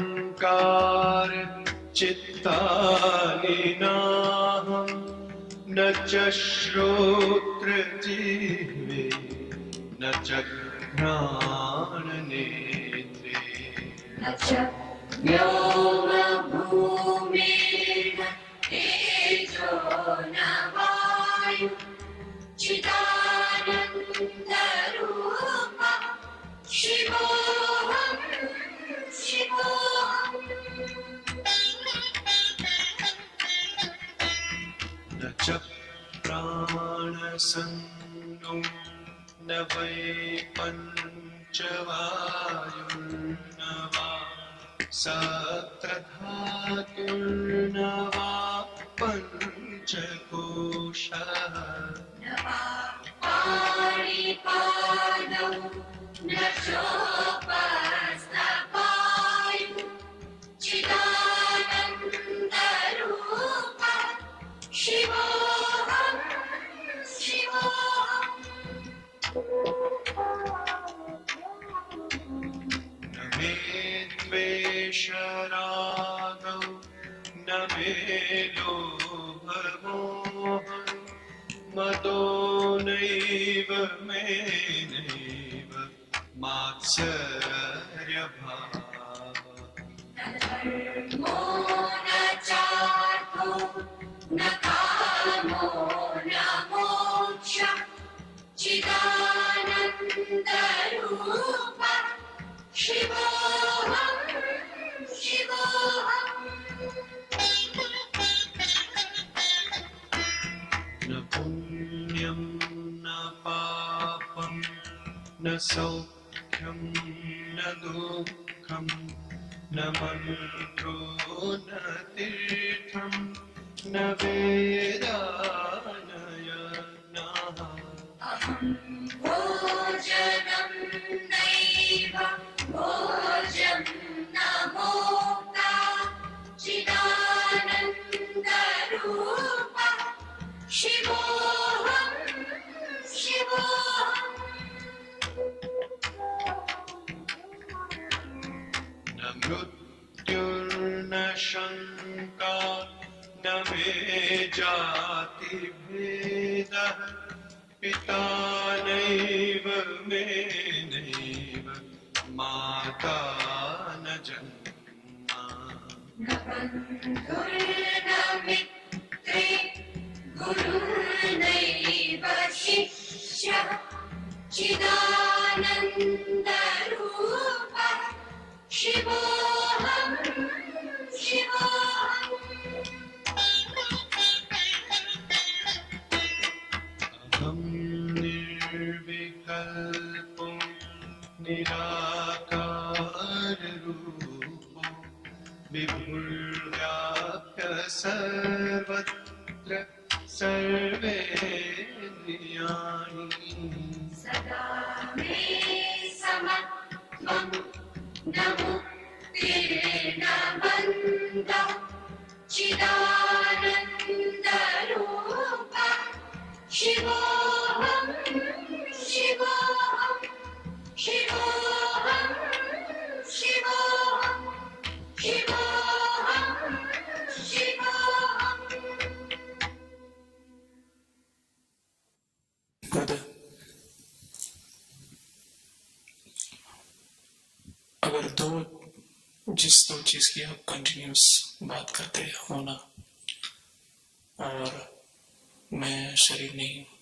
मनोबुद्ध्यहंकार चित्तानि नाहं न च श्रोत्रजिह्वे न च घ्राणनेत्रे न च व्योमभूमेन तेजो न वायु चिदानन्दरूपः शिवोऽहं शिवोऽहम् न च प्राणसन्नो न वै पञ्चवायुर्न वा सत्रधातुर्न वा पञ्चकोशः न वा पाणिपादौ न चोपस्थपायु चिदानन्दरूपः शिवोऽहं शिवोऽहम् न मे द्वेषरागौ न मे लोभमोहः मदो नैव मे नैव मात्सर्यभावः न धर्मो न चार्थो न कामो न मोक्षः चिदानन्दरूपः शिवोऽहं शिवोऽहम् न पुण्यं न पापं न सौख्यं न दुःखं न मन्त्रो न तीर्थं न वेदा न यज्ञः अहं भोजनं नैव भोजं न भोक्ता चिदानन्दरूपः शिवोऽहं शिवोऽहम् न मृत्युर्न शङ्का न मे जातिभेदः पिता नैव मे नैव माता न जन्मा न बन्धुर्न मित्रे गुरुर्नैव शिष्यः चिदानन्दरूपः शिवोऽहं शिवोऽहम् अहं निर्विकल्पो निराकाररूपो विभुर्व्याप्य सर्वत्र सर्वेन्द्रियाणि सदा न मुक्तिर्न बन्धः चिदानन्दरूप शिवोऽहं शिवोऽहं शिवोऽहं शिवोऽहं शिवोऽहं शिवोऽहम् खुद अगर जिस दो चीज की आप कंटिन्यूस बात करते हो ना, और मैं शरीर नहीं हूं,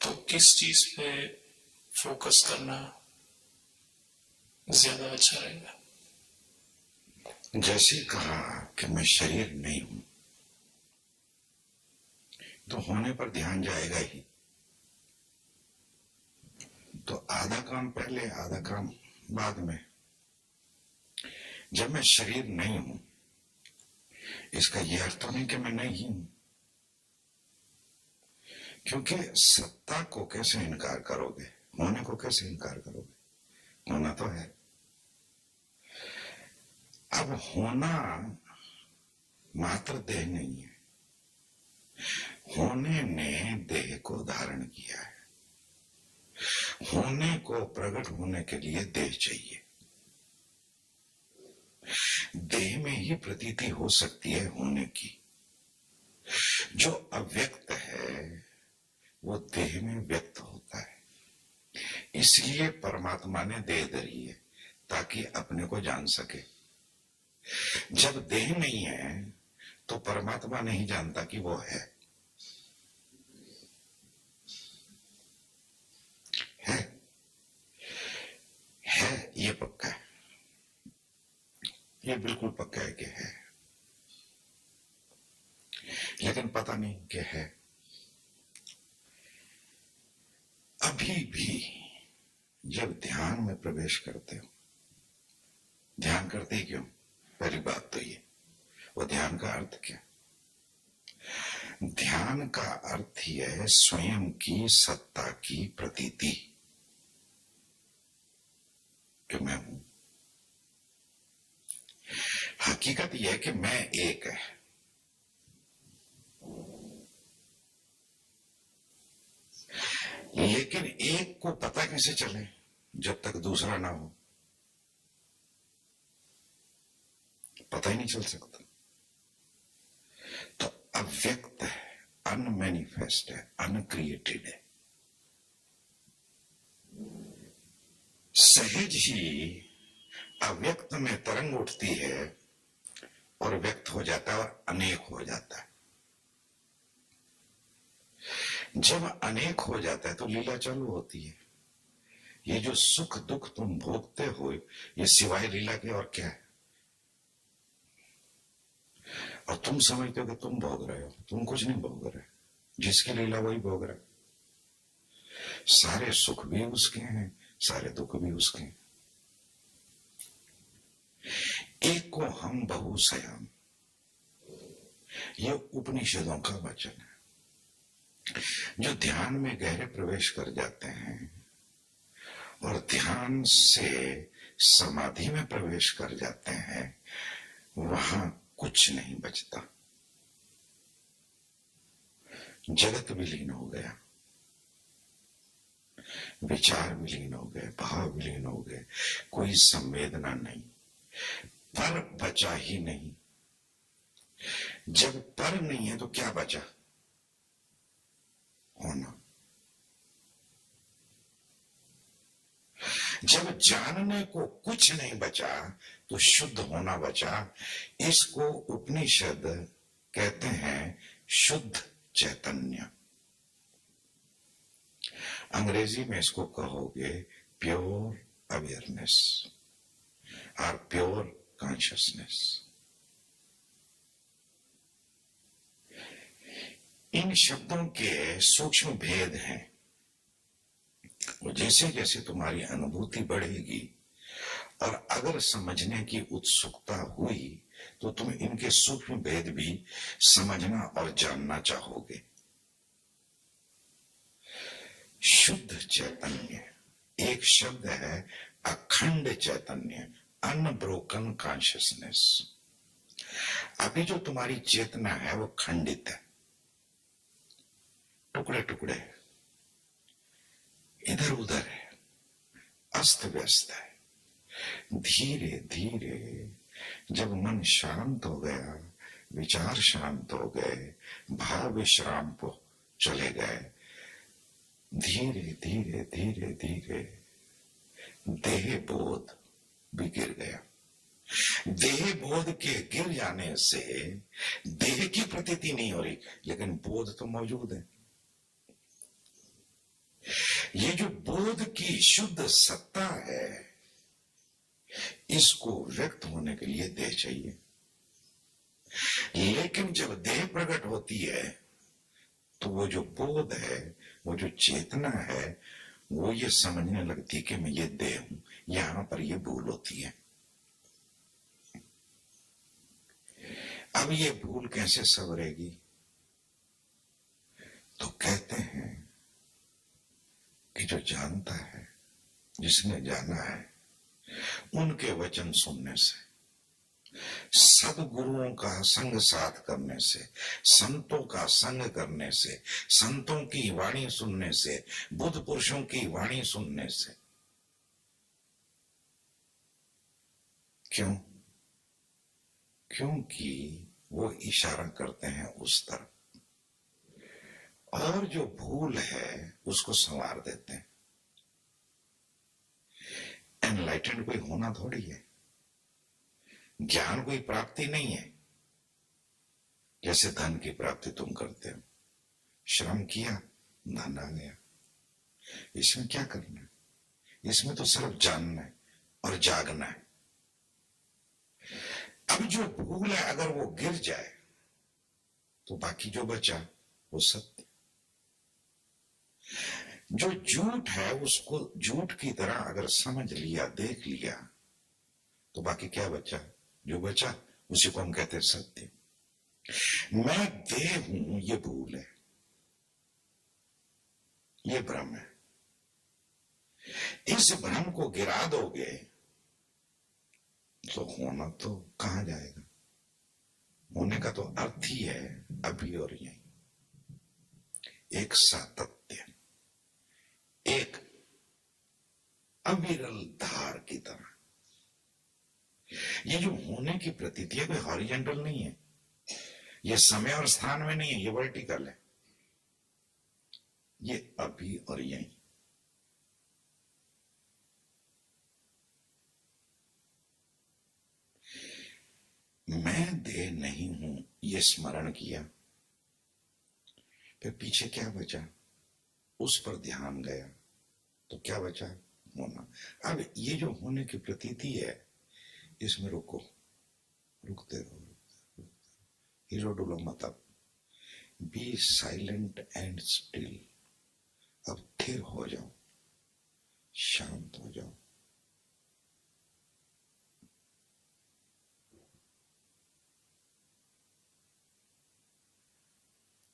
तो किस चीज पे फोकस करना ज्यादा अच्छा रहेगा? जैसे कहा कि मैं शरीर नहीं हूं, तो होने पर ध्यान जाएगा ही। तो आधा काम पहले आधा काम बाद में। जब मैं शरीर नहीं हूं, इसका यह अर्थ तो नहीं कि मैं नहीं हूं, क्योंकि सत्ता को कैसे इनकार करोगे, होने को कैसे इनकार करोगे? होना तो है। अब होना मात्र देह नहीं है, होने ने देह को धारण किया है। होने को प्रकट होने के लिए देह चाहिए। देह में ही प्रतीति हो सकती है होने की। जो अव्यक्त है वो देह में व्यक्त होता है। इसलिए परमात्मा ने देह धरी है ताकि अपने को जान सके। जब देह नहीं है तो परमात्मा नहीं जानता कि वो है। ये पक्का है, ये बिल्कुल पक्का है कि है, लेकिन पता नहीं कि है। अभी भी जब ध्यान में प्रवेश करते हो, ध्यान करते ही क्यों? पहली बात तो ये, वो ध्यान का अर्थ क्या? ध्यान का अर्थ ही है स्वयं की सत्ता की प्रतीति कि मैं हूं। हकीकत यह है कि मैं एक है, लेकिन एक को पता कैसे चले जब तक दूसरा ना हो? पता ही नहीं चल सकता। तो अव्यक्त है, अनमैनिफेस्ट है, अनक्रिएटेड है। सहज ही अव्यक्त में तरंग उठती है और व्यक्त हो जाता है और अनेक हो जाता है। जब अनेक हो जाता है तो लीला चालू होती है। ये जो सुख दुख तुम भोगते हो, ये सिवाय लीला के और क्या है? और तुम समझते हो कि तुम भोग रहे हो, तुम कुछ नहीं भोग रहे। जिसकी लीला वही भोग रहा है। सारे सुख भी उसके हैं, सारे दुख भी उसके हैं। एक को हम बहुसयाम, ये उपनिषदों का वचन है। जो ध्यान में गहरे प्रवेश कर जाते हैं और ध्यान से समाधि में प्रवेश कर जाते हैं, वहां कुछ नहीं बचता। जगत विलीन हो गया, विचार विलीन हो गए, भाव विलीन हो गए, कोई संवेदना नहीं, पर बचा ही नहीं। जब पर नहीं है तो क्या बचा? होना। जब जानने को कुछ नहीं बचा तो शुद्ध होना बचा। इसको उपनिषद कहते हैं शुद्ध चैतन्य। अंग्रेजी में इसको कहोगे प्योर अवेयरनेस और प्योर कॉन्शियसनेस। इन शब्दों के सूक्ष्म भेद हैं। जैसे जैसे तुम्हारी अनुभूति बढ़ेगी और अगर समझने की उत्सुकता हुई तो तुम इनके सूक्ष्म भेद भी समझना और जानना चाहोगे। शुद्ध चैतन्य एक शब्द है अखंड चैतन्य, अनब्रोकन कॉन्शियसनेस। अभी जो तुम्हारी चेतना है वो खंडित है, टुकड़े टुकड़े, इधर उधर है, अस्त व्यस्त है। धीरे धीरे जब मन शांत हो गया, विचार शांत हो गए, भाव विश्राम को चले गए, धीरे धीरे धीरे धीरे देह बोध भी गिर गया। देह बोध के गिर जाने से देह की प्रतीति नहीं हो रही, लेकिन बोध तो मौजूद है। ये जो बोध की शुद्ध सत्ता है, इसको व्यक्त होने के लिए देह चाहिए। लेकिन जब देह प्रकट होती है तो वो जो बोध है, वो जो चेतना है, वो ये समझने लगती है कि मैं ये देह हूं। यहां पर ये भूल होती है। अब ये भूल कैसे संवरेगी? तो कहते हैं कि जो जानता है, जिसने जाना है, उनके वचन सुनने से, सदगुरुओं का संग साथ करने से, संतों का संग करने से, संतों की वाणी सुनने से, बुद्ध पुरुषों की वाणी सुनने से। क्यों? क्योंकि वो इशारा करते हैं उस तरफ, और जो भूल है उसको संवार देते हैं। एनलाइटेंड कोई होना थोड़ी है, ज्ञान कोई प्राप्ति नहीं है। जैसे धन की प्राप्ति तुम करते हो, श्रम किया, धन आ गया। इसमें क्या करना है? इसमें तो सिर्फ जानना है और जागना है। अब जो भूल है, अगर वो गिर जाए तो बाकी जो बचा वो सत्य। जो झूठ है उसको झूठ की तरह अगर समझ लिया, देख लिया, तो बाकी क्या बचा? जो बचा उसी को हम कहते हैं सत्य। मैं देह हूं, ये भूल है, ये भ्रम है। इस भ्रम को गिरा दोगे तो होना तो कहां जाएगा? होने का तो अर्थ ही है अभी और यहीं, एक सातत्य, एक अविरल धार की तरह। ये जो होने की प्रतीति है कोई हॉरिजेंटल नहीं है, ये समय और स्थान में नहीं है, ये वर्टिकल है, ये अभी और यहीं। मैं देह नहीं हूं, ये स्मरण किया, फिर पीछे क्या बचा? उस पर ध्यान गया तो क्या बचा? होना। अब ये जो होने की प्रतीति है, इसमें रुको, रुकते रहो, हीरो डुलो मत। अब बी साइलेंट एंड स्टिल। अब स्थिर हो जाओ, शांत हो जाओ।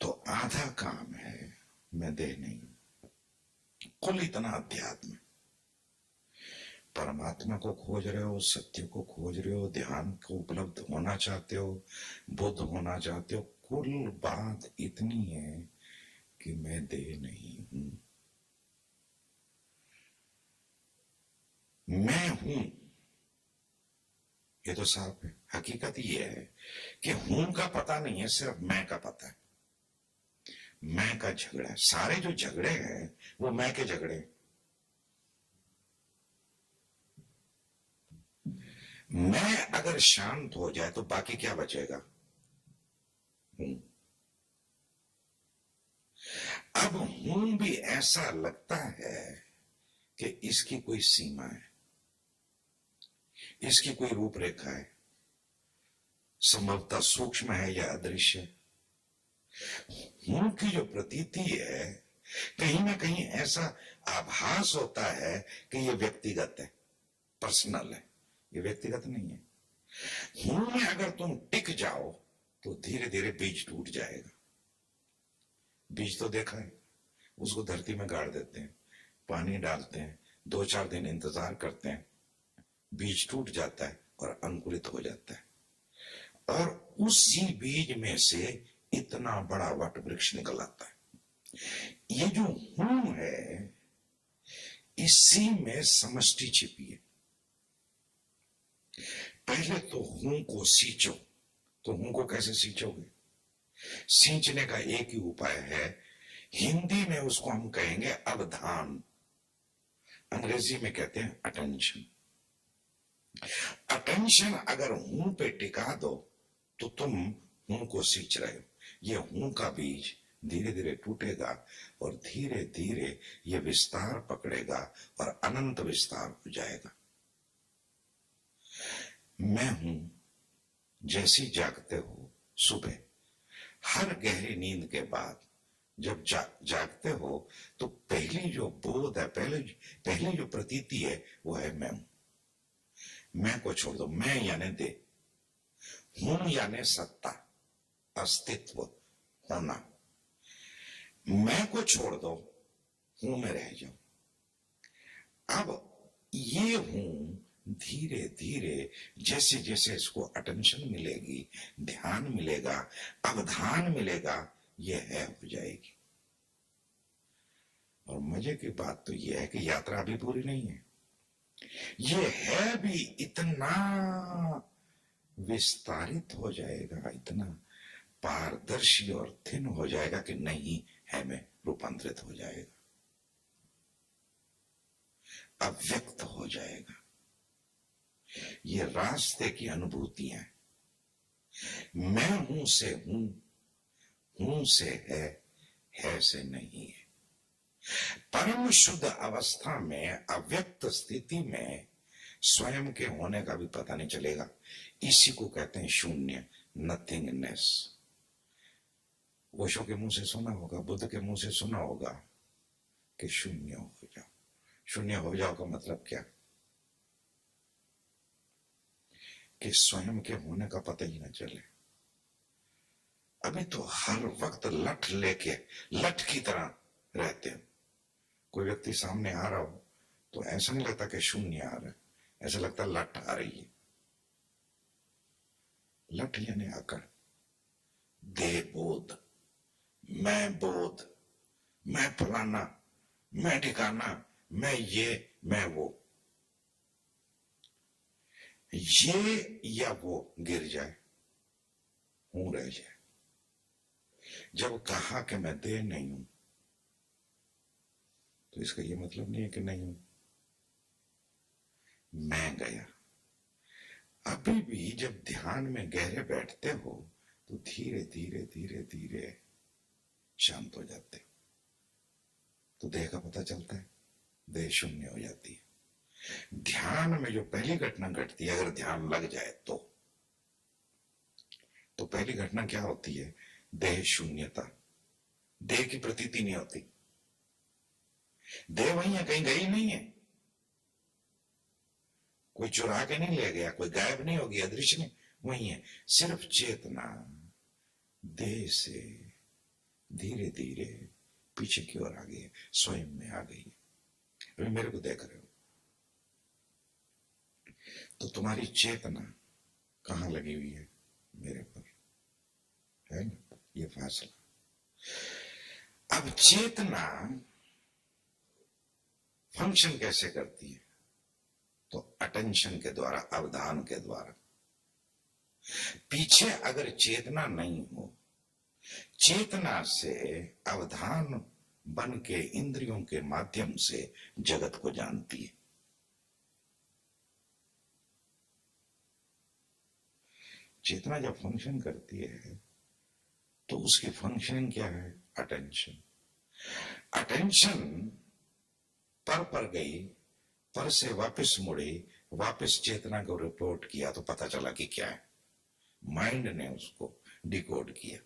तो आधा काम है, मैं देह नहीं, कुल इतना अध्यात्म। परमात्मा को खोज रहे हो, सत्य को खोज रहे हो, ध्यान को उपलब्ध होना चाहते हो, बुद्ध होना चाहते हो, कुल बात इतनी है कि मैं देह नहीं हूं, मैं हूं। ये तो साफ है। हकीकत ये है कि हूं का पता नहीं है, सिर्फ मैं का पता है। मैं का झगड़ा है। सारे जो झगड़े हैं वो मैं के झगड़े हैं। मैं अगर शांत हो जाए तो बाकी क्या बचेगा? हूं। अब हूं भी ऐसा लगता है कि इसकी कोई सीमा है, इसकी कोई रूपरेखा है, संभवतः सूक्ष्म है या अदृश्य। हूं की जो प्रतीति है, कहीं ना कहीं ऐसा आभास होता है कि यह व्यक्तिगत है, पर्सनल है। ये व्यक्तिगत नहीं है। हूं में अगर तुम टिक जाओ तो धीरे धीरे बीज टूट जाएगा। बीज तो देखा है, उसको धरती में गाड़ देते हैं, पानी डालते हैं, 2-4 दिन इंतजार करते हैं, बीज टूट जाता है और अंकुरित हो जाता है और उसी बीज में से इतना बड़ा वट वृक्ष निकल आता है। ये जो हूं है, इसी में समष्टि छिपी है। पहले तो हूं को सींचो। तो हूं को कैसे सींचोगे? सींचने का एक ही उपाय है, हिंदी में उसको हम कहेंगे अवधान, अंग्रेजी में कहते हैं अटेंशन। अटेंशन अगर हूं पे टिका दो तो तुम हूं को सींच रहे हो। ये हूं का बीज धीरे धीरे टूटेगा और धीरे धीरे ये विस्तार पकड़ेगा और अनंत विस्तार हो जाएगा। मैं हूं जैसी जागते हो सुबह, हर गहरी नींद के बाद जब जागते हो तो पहली जो बोध है, पहली जो प्रतीति है वो है मैं हूं। मैं को छोड़ दो, मैं यानी दे, हूं यानी सत्ता, अस्तित्व, होना। मैं को छोड़ दो, हूं में रह जाओ। अब ये हूं धीरे धीरे जैसे जैसे इसको अटेंशन मिलेगी, ध्यान मिलेगा, अवधान मिलेगा, ये है हो जाएगी। और मजे की बात तो यह है कि यात्रा अभी पूरी नहीं है। ये है भी इतना विस्तारित हो जाएगा, इतना पारदर्शी और थिन हो जाएगा कि नहीं है में रूपांतरित हो जाएगा, अव्यक्त हो जाएगा। ये रास्ते की अनुभूतियां, मैं हूं से हूं, हूं से है से नहीं है। परम शुद्ध अवस्था में, अव्यक्त स्थिति में स्वयं के होने का भी पता नहीं चलेगा। इसी को कहते हैं शून्य, नथिंगनेस। ओशो के मुंह से सुना होगा, बुद्ध के मुंह से सुना होगा कि शून्य हो जाओ। शून्य हो जाओ का मतलब क्या? कि स्वयं के होने का पता ही ना चले। अभी तो हर वक्त लठ लेके, लठ की तरह रहते हो। कोई व्यक्ति सामने आ रहा हो तो ऐसा नहीं लगता कि शून्य आ रहा है, ऐसा लगता लठ आ रही है। लठ यानी आकर, देह बोध, मैं बोध, मैं फलाना, मैं ठिकाना, मैं ये, मैं वो। ये या वो गिर जाए, हूं रह जाए। जब कहा कि मैं देह नहीं हूं तो इसका यह मतलब नहीं है कि नहीं हूं, मैं गया। अभी भी जब ध्यान में गहरे बैठते हो तो धीरे धीरे धीरे धीरे शांत हो जाते हो, तो देह का पता चलता है, देह शून्य हो जाती है। ध्यान में जो पहली घटना घटती है, अगर ध्यान लग जाए तो पहली घटना क्या होती है? देह शून्यता, देह की प्रतीति नहीं होती। देह वहीं है, कहीं गई नहीं है, कोई चुरा के नहीं ले गया, कोई गायब नहीं होगी, अदृश्य नहीं, वहीं है। सिर्फ चेतना देह से धीरे धीरे पीछे की ओर आ गई है, स्वयं में आ गई है। अभी मेरे को देख रहे हो तो तुम्हारी चेतना कहां लगी हुई है? मेरे पर है ना, ये फासला। अब चेतना फंक्शन कैसे करती है? तो अटेंशन के द्वारा, अवधान के द्वारा। पीछे अगर चेतना नहीं हो, चेतना से अवधान बन के इंद्रियों के माध्यम से जगत को जानती है। चेतना जब फंक्शन करती है तो उसकी फंक्शनिंग क्या है? अटेंशन। अटेंशन पर गई, पर से वापस मुड़ी, वापस चेतना को रिपोर्ट किया तो पता चला कि क्या है। माइंड ने उसको डिकोड किया,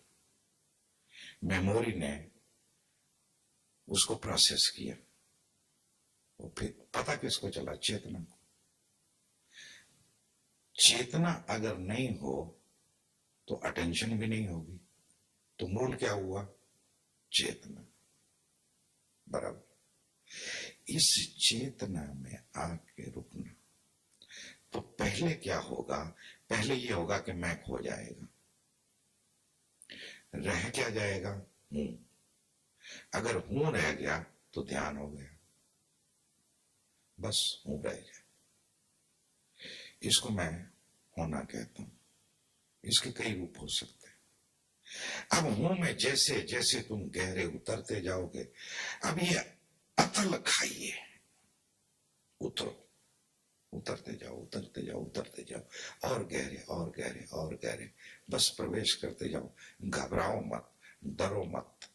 मेमोरी ने उसको प्रोसेस किया, और फिर पता किसको चला? चेतना को। चेतना अगर नहीं हो तो अटेंशन भी नहीं होगी, तो मूल क्या हुआ? चेतना। बराबर। इस चेतना में आके रुकना। तो पहले क्या होगा? पहले ये होगा कि मैं खो जाएगा, रह क्या जाएगा? हूं। अगर हूं रह गया तो ध्यान हो गया, बस हूं रह गया। इसको मैं होना कहता हूं। इसके कई रूप हो सकते हैं। अब हूं में जैसे जैसे तुम गहरे उतरते जाओगे, अब ये अतल खाइए, उतरो, उतरते जाओ, उतरते जाओ, उतरते जाओ, और गहरे और गहरे और गहरे, बस प्रवेश करते जाओ। घबराओ मत, डरो मत।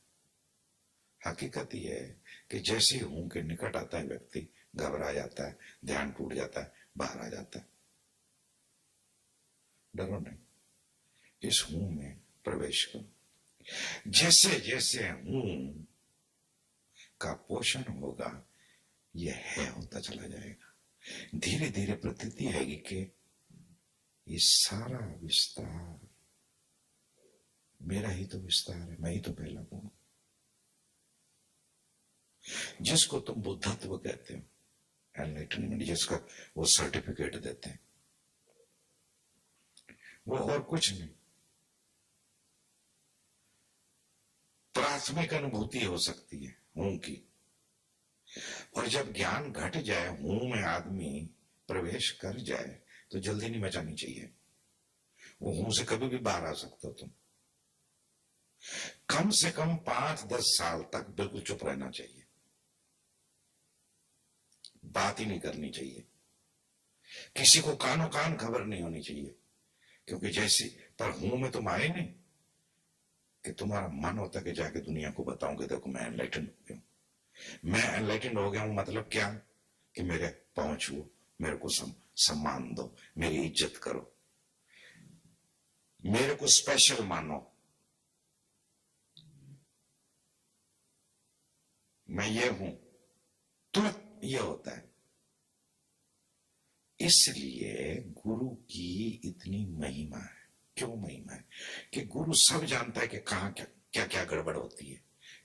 हकीकत यह है कि जैसे ही हूं के निकट आता है व्यक्ति घबरा जाता है, ध्यान टूट जाता है, बाहर आ जाता है। डरो नहीं, इस हूं में प्रवेश करो। जैसे जैसे हूं का पोषण होगा, यह है होता चला जाएगा। धीरे धीरे प्रतीति आएगी कि ये सारा विस्तार मेरा ही तो विस्तार है, मैं ही तो पहला हूं। जिसको तुम बुद्धत्व कहते हो, एनलाइटनमेंट, जिसका वो सर्टिफिकेट देते हैं, वो और कुछ नहीं, प्राथमिक अनुभूति हो सकती है हूं की। और जब ज्ञान घट जाए, हूं में आदमी प्रवेश कर जाए, तो जल्दी नहीं मचानी चाहिए। वो हूं से कभी भी बाहर आ सकते हो तुम। कम से कम 5-10 साल तक बिल्कुल चुप रहना चाहिए, बात ही नहीं करनी चाहिए, किसी को कानो कान खबर नहीं होनी चाहिए। क्योंकि जैसी पर हूं में तुम आए नहीं कि तुम्हारा मन होता कि जाके दुनिया को बताऊं कि देखो मैं एनलाइटेंड हो गया हूं। मैं एनलाइटेंड हो गया हूं मतलब क्या? कि मेरे पहुंच हो, मेरे को सम्मान दो, मेरी इज्जत करो, मेरे को स्पेशल मानो, मैं ये हूं। तुरंत ये होता है। इसलिए गुरु की इतनी महिमा है। क्यों महिमा है? कि गुरु सब जानता है कि कहां क्या क्या क्या गड़बड़ होती है,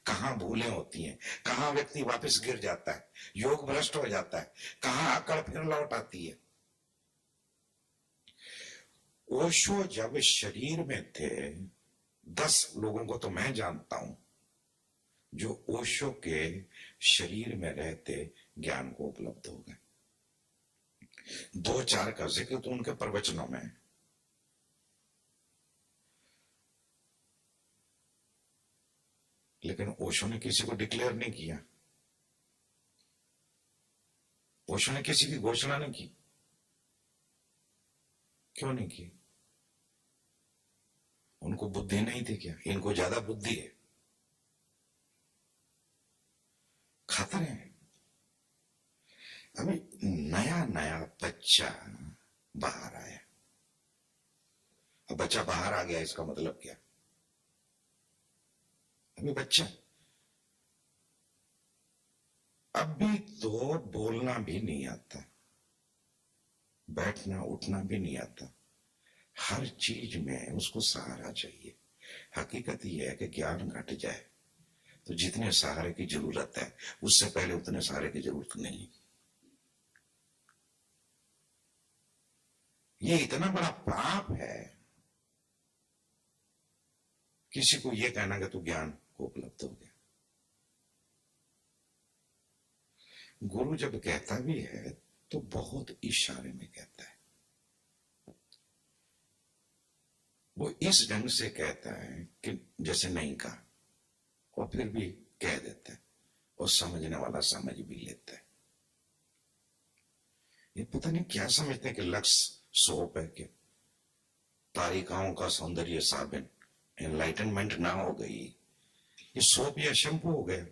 कहां भूलें होती हैं, कहां व्यक्ति वापस गिर जाता है, योग भ्रष्ट हो जाता है, कहां अकड़ फिर लौट आती है। ओशो जब शरीर में थे, 10 लोगों को तो मैं जानता हूं जो ओशो के शरीर में रहते ज्ञान को उपलब्ध हो गए। 2-4 का जिक्र तो उनके प्रवचनों में है। लेकिन ओशो ने किसी को डिक्लेयर नहीं किया, ओशो ने किसी की घोषणा नहीं की। क्यों नहीं की? उनको बुद्धि नहीं थी क्या? इनको ज्यादा बुद्धि है। खतरे हैं। अभी नया नया बच्चा बाहर आया। अब बच्चा बाहर आ गया, इसका मतलब क्या? अभी बच्चा, अभी तो बोलना भी नहीं आता, बैठना उठना भी नहीं आता, हर चीज में उसको सहारा चाहिए। हकीकत यह है कि ज्ञान घट जाए तो जितने सहारे की जरूरत है, उससे पहले उतने सहारे की जरूरत नहीं। ये इतना बड़ा पाप है किसी को यह कहना कि तू ज्ञान को उपलब्ध हो गया। गुरु जब कहता भी है तो बहुत इशारे में कहता है। वो इस ढंग से कहता है कि जैसे नहीं कहा, और फिर भी कह देता है, और समझने वाला समझ भी लेता है। ये पता नहीं क्या समझते हैं कि लक्स सोप है, कि तारिकाओं का सौंदर्य साबिन, एनलाइटनमेंट ना हो गई, ये सोप या शैम्पू हो गया।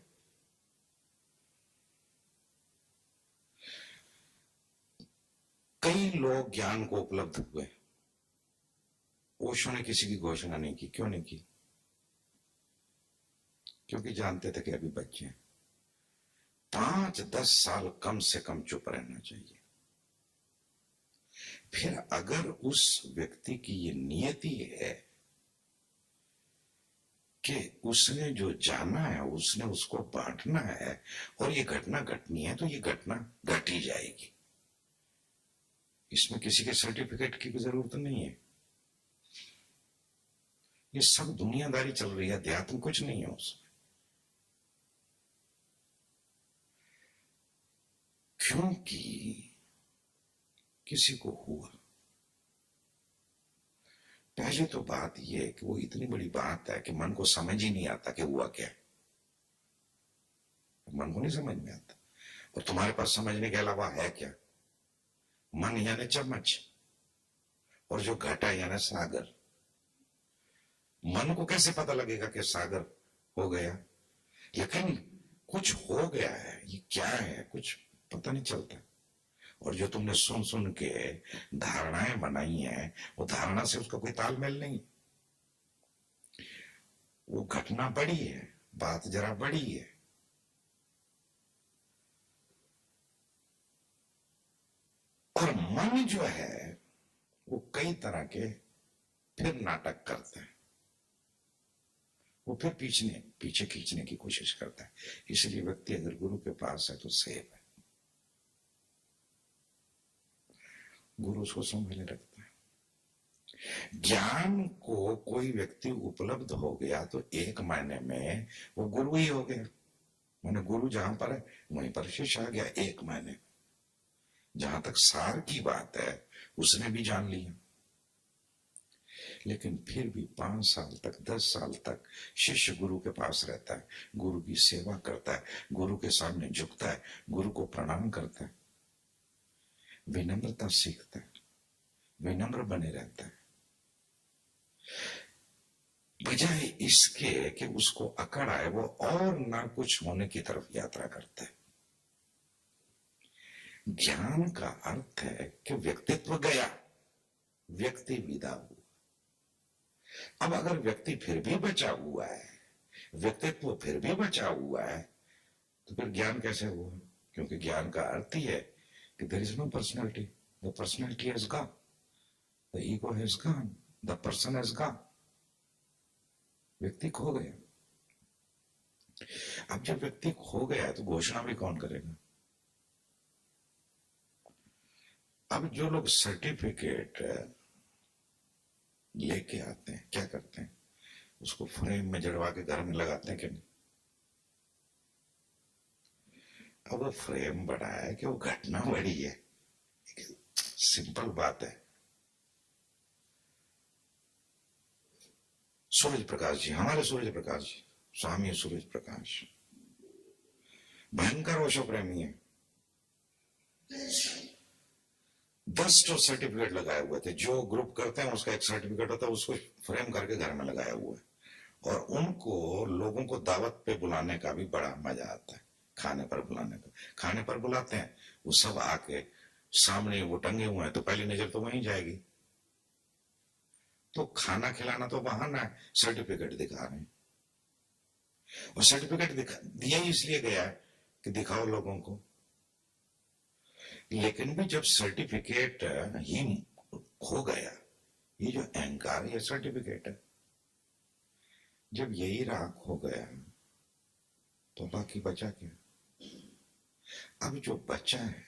कई लोग ज्ञान को उपलब्ध हुए, ओशो ने किसी की घोषणा नहीं की। क्यों नहीं की? क्योंकि जानते थे कि अभी बच्चे हैं। 5-10 साल कम से कम चुप रहना चाहिए। फिर अगर उस व्यक्ति की ये नियति है कि उसने जो जाना है उसने उसको बांटना है, और ये घटना घटनी है तो ये घटना घट ही जाएगी। इसमें किसी के सर्टिफिकेट की जरूरत नहीं है। ये सब दुनियादारी चल रही है, अध्यात्म कुछ नहीं है उसमें। क्योंकि किसी को हुआ, पहले तो बात यह है कि वो इतनी बड़ी बात है कि मन को समझ ही नहीं आता कि हुआ क्या है। मन को नहीं समझ में आता, और तुम्हारे पास समझने के अलावा है क्या? मन यानी चम्मच, और जो घटा यानी सागर। मन को कैसे पता लगेगा कि सागर हो गया? लेकिन कुछ हो गया है, ये क्या है कुछ पता नहीं चलता। और जो तुमने सुन सुन के धारणाएं बनाई हैं, वो धारणा से उसका कोई तालमेल नहीं। वो घटना बड़ी है, बात जरा बड़ी है। और मन जो है वो कई तरह के फिर नाटक करता है, वो फिर पीछे खींचने की कोशिश करता है। इसलिए व्यक्ति अगर गुरु के पास है तो सेफ है, गुरु उसको संभाले रखता है। ज्ञान को कोई व्यक्ति उपलब्ध हो गया तो एक महीने में वो गुरु ही हो गया। मैंने गुरु जहां पर है वहीं पर शिष्य आ गया एक महीने। जहां तक सार की बात है उसने भी जान लिया, लेकिन फिर भी 5 साल तक 10 साल तक शिष्य गुरु के पास रहता है, गुरु की सेवा करता है, गुरु के सामने झुकता है, गुरु को प्रणाम करता है, विनम्रता सीखता है, विनम्र बने रहता है। बजाय इसके कि उसको अकड़ आए, वो और ना कुछ होने की तरफ यात्रा करता है। ज्ञान का अर्थ है कि व्यक्तित्व गया, व्यक्ति विदा हुआ। अब अगर व्यक्ति फिर भी बचा हुआ है, व्यक्तित्व फिर भी बचा हुआ है, तो फिर ज्ञान कैसे हुआ? क्योंकि ज्ञान का अर्थ ही है कि there is no personality, the personality has gone, the ego has gone, the person has gone. व्यक्ति खो गया। अब जब व्यक्ति खो गया तो घोषणा भी कौन करेगा? अब जो लोग सर्टिफिकेट लेके आते हैं क्या करते हैं? उसको फ्रेम में जड़वा के घर में लगाते हैं कि नहीं? अब वो फ्रेम बड़ा है कि वो घटना बड़ी है, सिंपल बात है। सूरज प्रकाश जी, हमारे सूरज प्रकाश जी, स्वामी सूरज प्रकाश भयंकर ओशो प्रेमी है। 10 तो सर्टिफिकेट लगाए हुए थे, जो ग्रुप करते हैं उसका एक सर्टिफिकेट होता है, उसको फ्रेम करके घर में लगाया हुआ है। और उनको लोगों को दावत पे बुलाने का भी बड़ा मजा आता है, खाने पर बुलाने का। खाने पर बुलाते हैं, वो सब आके सामने वो टंगे हुए हैं तो पहली नजर तो वहीं जाएगी। तो खाना खिलाना तो बहाना है, सर्टिफिकेट दिखा रहे हैं। और सर्टिफिकेट दिया ही इसलिए गया है कि दिखाओ लोगों को। लेकिन भी जब सर्टिफिकेट ही खो गया, ये जो अहंकार ये सर्टिफिकेट है, जब यही राख हो गया तो बाकी बचा क्या? अब जो बचा है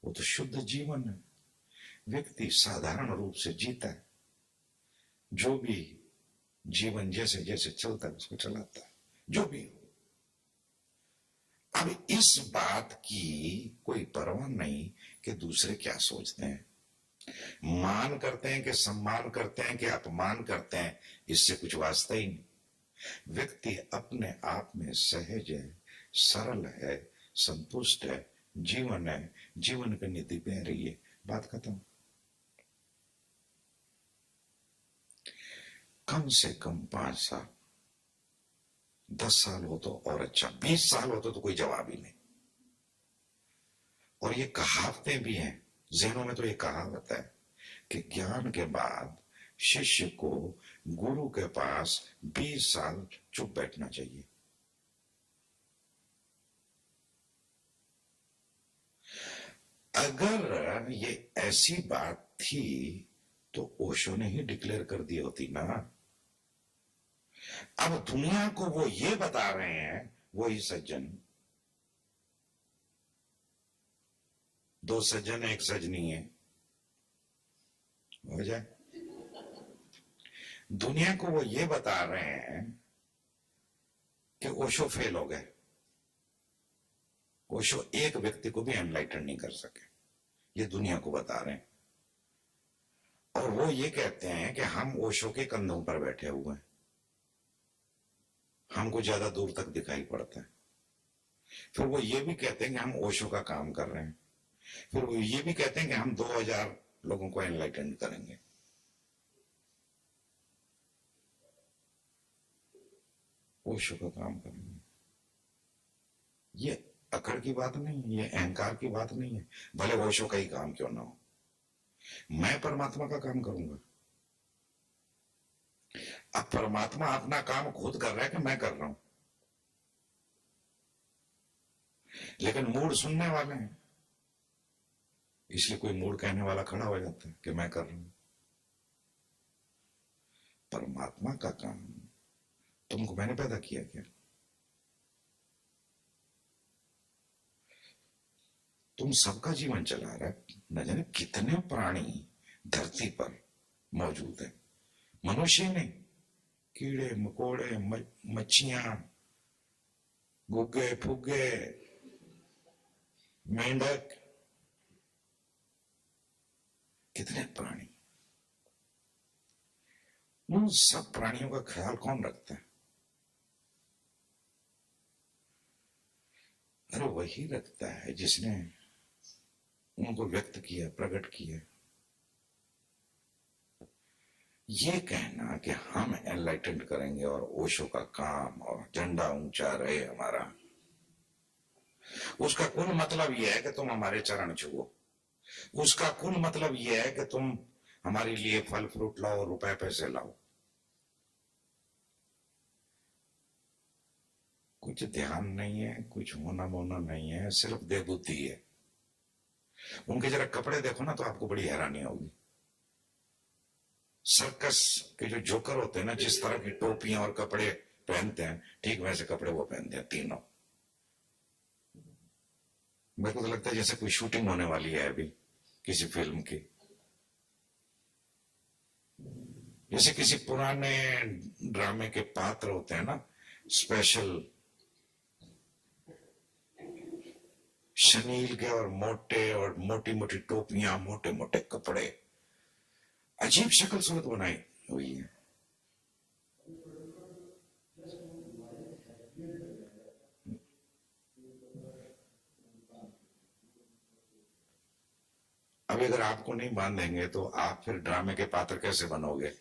वो तो शुद्ध जीवन है। व्यक्ति साधारण रूप से जीता है, जो भी जीवन जैसे जैसे चलता है उसको चलाता है, जो भी हो। अब इस बात की कोई परवाह नहीं कि दूसरे क्या सोचते हैं, मान करते हैं कि सम्मान करते हैं कि अपमान करते हैं, इससे कुछ वास्ता ही नहीं। व्यक्ति अपने आप में सहज है, सरल है, संतुष्ट है, जीवन है, जीवन की नीति बह रही है, बात खत्म। कम से कम 5 साल, 10 साल हो तो और अच्छा, 20 साल हो तो कोई जवाब ही नहीं। और ये कहावतें भी हैं, ज़हनों में तो ये कहावत है कि ज्ञान के बाद शिष्य को गुरु के पास 20 साल चुप बैठना चाहिए। अगर ये ऐसी बात थी तो ओशो ने ही डिक्लेयर कर दी होती ना अब दुनिया को वो ये बता रहे हैं, वही सज्जन, दो सज्जन एक सजनी है, हो जाए। दुनिया को वो ये बता रहे हैं कि ओशो फेल हो गए, ओशो एक व्यक्ति को भी एनलाइटन नहीं कर सके, ये दुनिया को बता रहे हैं। और वो ये कहते हैं कि हम ओशो के कंधों पर बैठे हुए हैं, हमको ज्यादा दूर तक दिखाई पड़ता है। फिर वो ये भी कहते हैं कि हम ओशो का काम कर रहे हैं, फिर वो ये भी कहते हैं कि हम 2000 लोगों को एनलाइटन करेंगे। ओशो का काम करेंगे, ये अकड़ की बात नहीं है, ये अहंकार की बात नहीं है। भले ओशो का ही काम क्यों ना हो, मैं परमात्मा का काम करूंगा। अब परमात्मा अपना काम खुद कर रहा है कि मैं कर रहा हूं, लेकिन मूड सुनने वाले हैं, इसलिए कोई मूड कहने वाला खड़ा हो जाता है कि मैं कर रहा हूं। परमात्मा का काम, तुमको मैंने पैदा किया क्या? तुम सबका जीवन चला रहा है। न जाने कितने प्राणी धरती पर मौजूद है, मनुष्य नहीं, कीड़े मकोड़े, मच्छियां, गुग्गे फुग्गे, मेंढक, कितने प्राणी। उन सब प्राणियों का ख्याल कौन रखता है? अरे वही रखता है जिसने उनको व्यक्त किया, प्रकट किया। ये कहना कि हम एनलाइटेंड करेंगे और ओशो का काम और झंडा ऊंचा रहे हमारा, उसका कुल मतलब यह है कि तुम हमारे चरण छुओ, उसका कुल मतलब यह है कि तुम हमारे लिए फल फ्रूट लाओ, रुपए पैसे लाओ। कुछ ध्यान नहीं है, कुछ होना मोना नहीं है, सिर्फ देवबुद्धि है। उनके जरा कपड़े देखो ना तो आपको बड़ी हैरानी होगी। सर्कस के जो जोकर होते हैं ना, जिस तरह की टोपियां और कपड़े पहनते हैं, ठीक वैसे कपड़े वो पहनते हैं तीनों। मेरे को तो लगता है जैसे कोई शूटिंग होने वाली है अभी किसी फिल्म की, जैसे किसी पुराने ड्रामे के पात्र होते हैं ना, स्पेशल शनील के, और मोटे और मोटी मोटी टोपियां, मोटे मोटे कपड़े, अजीब शक्ल सूरत बनाई हुई है। अभी अगर आपको नहीं बांधेंगे तो आप फिर ड्रामे के पात्र कैसे बनोगे?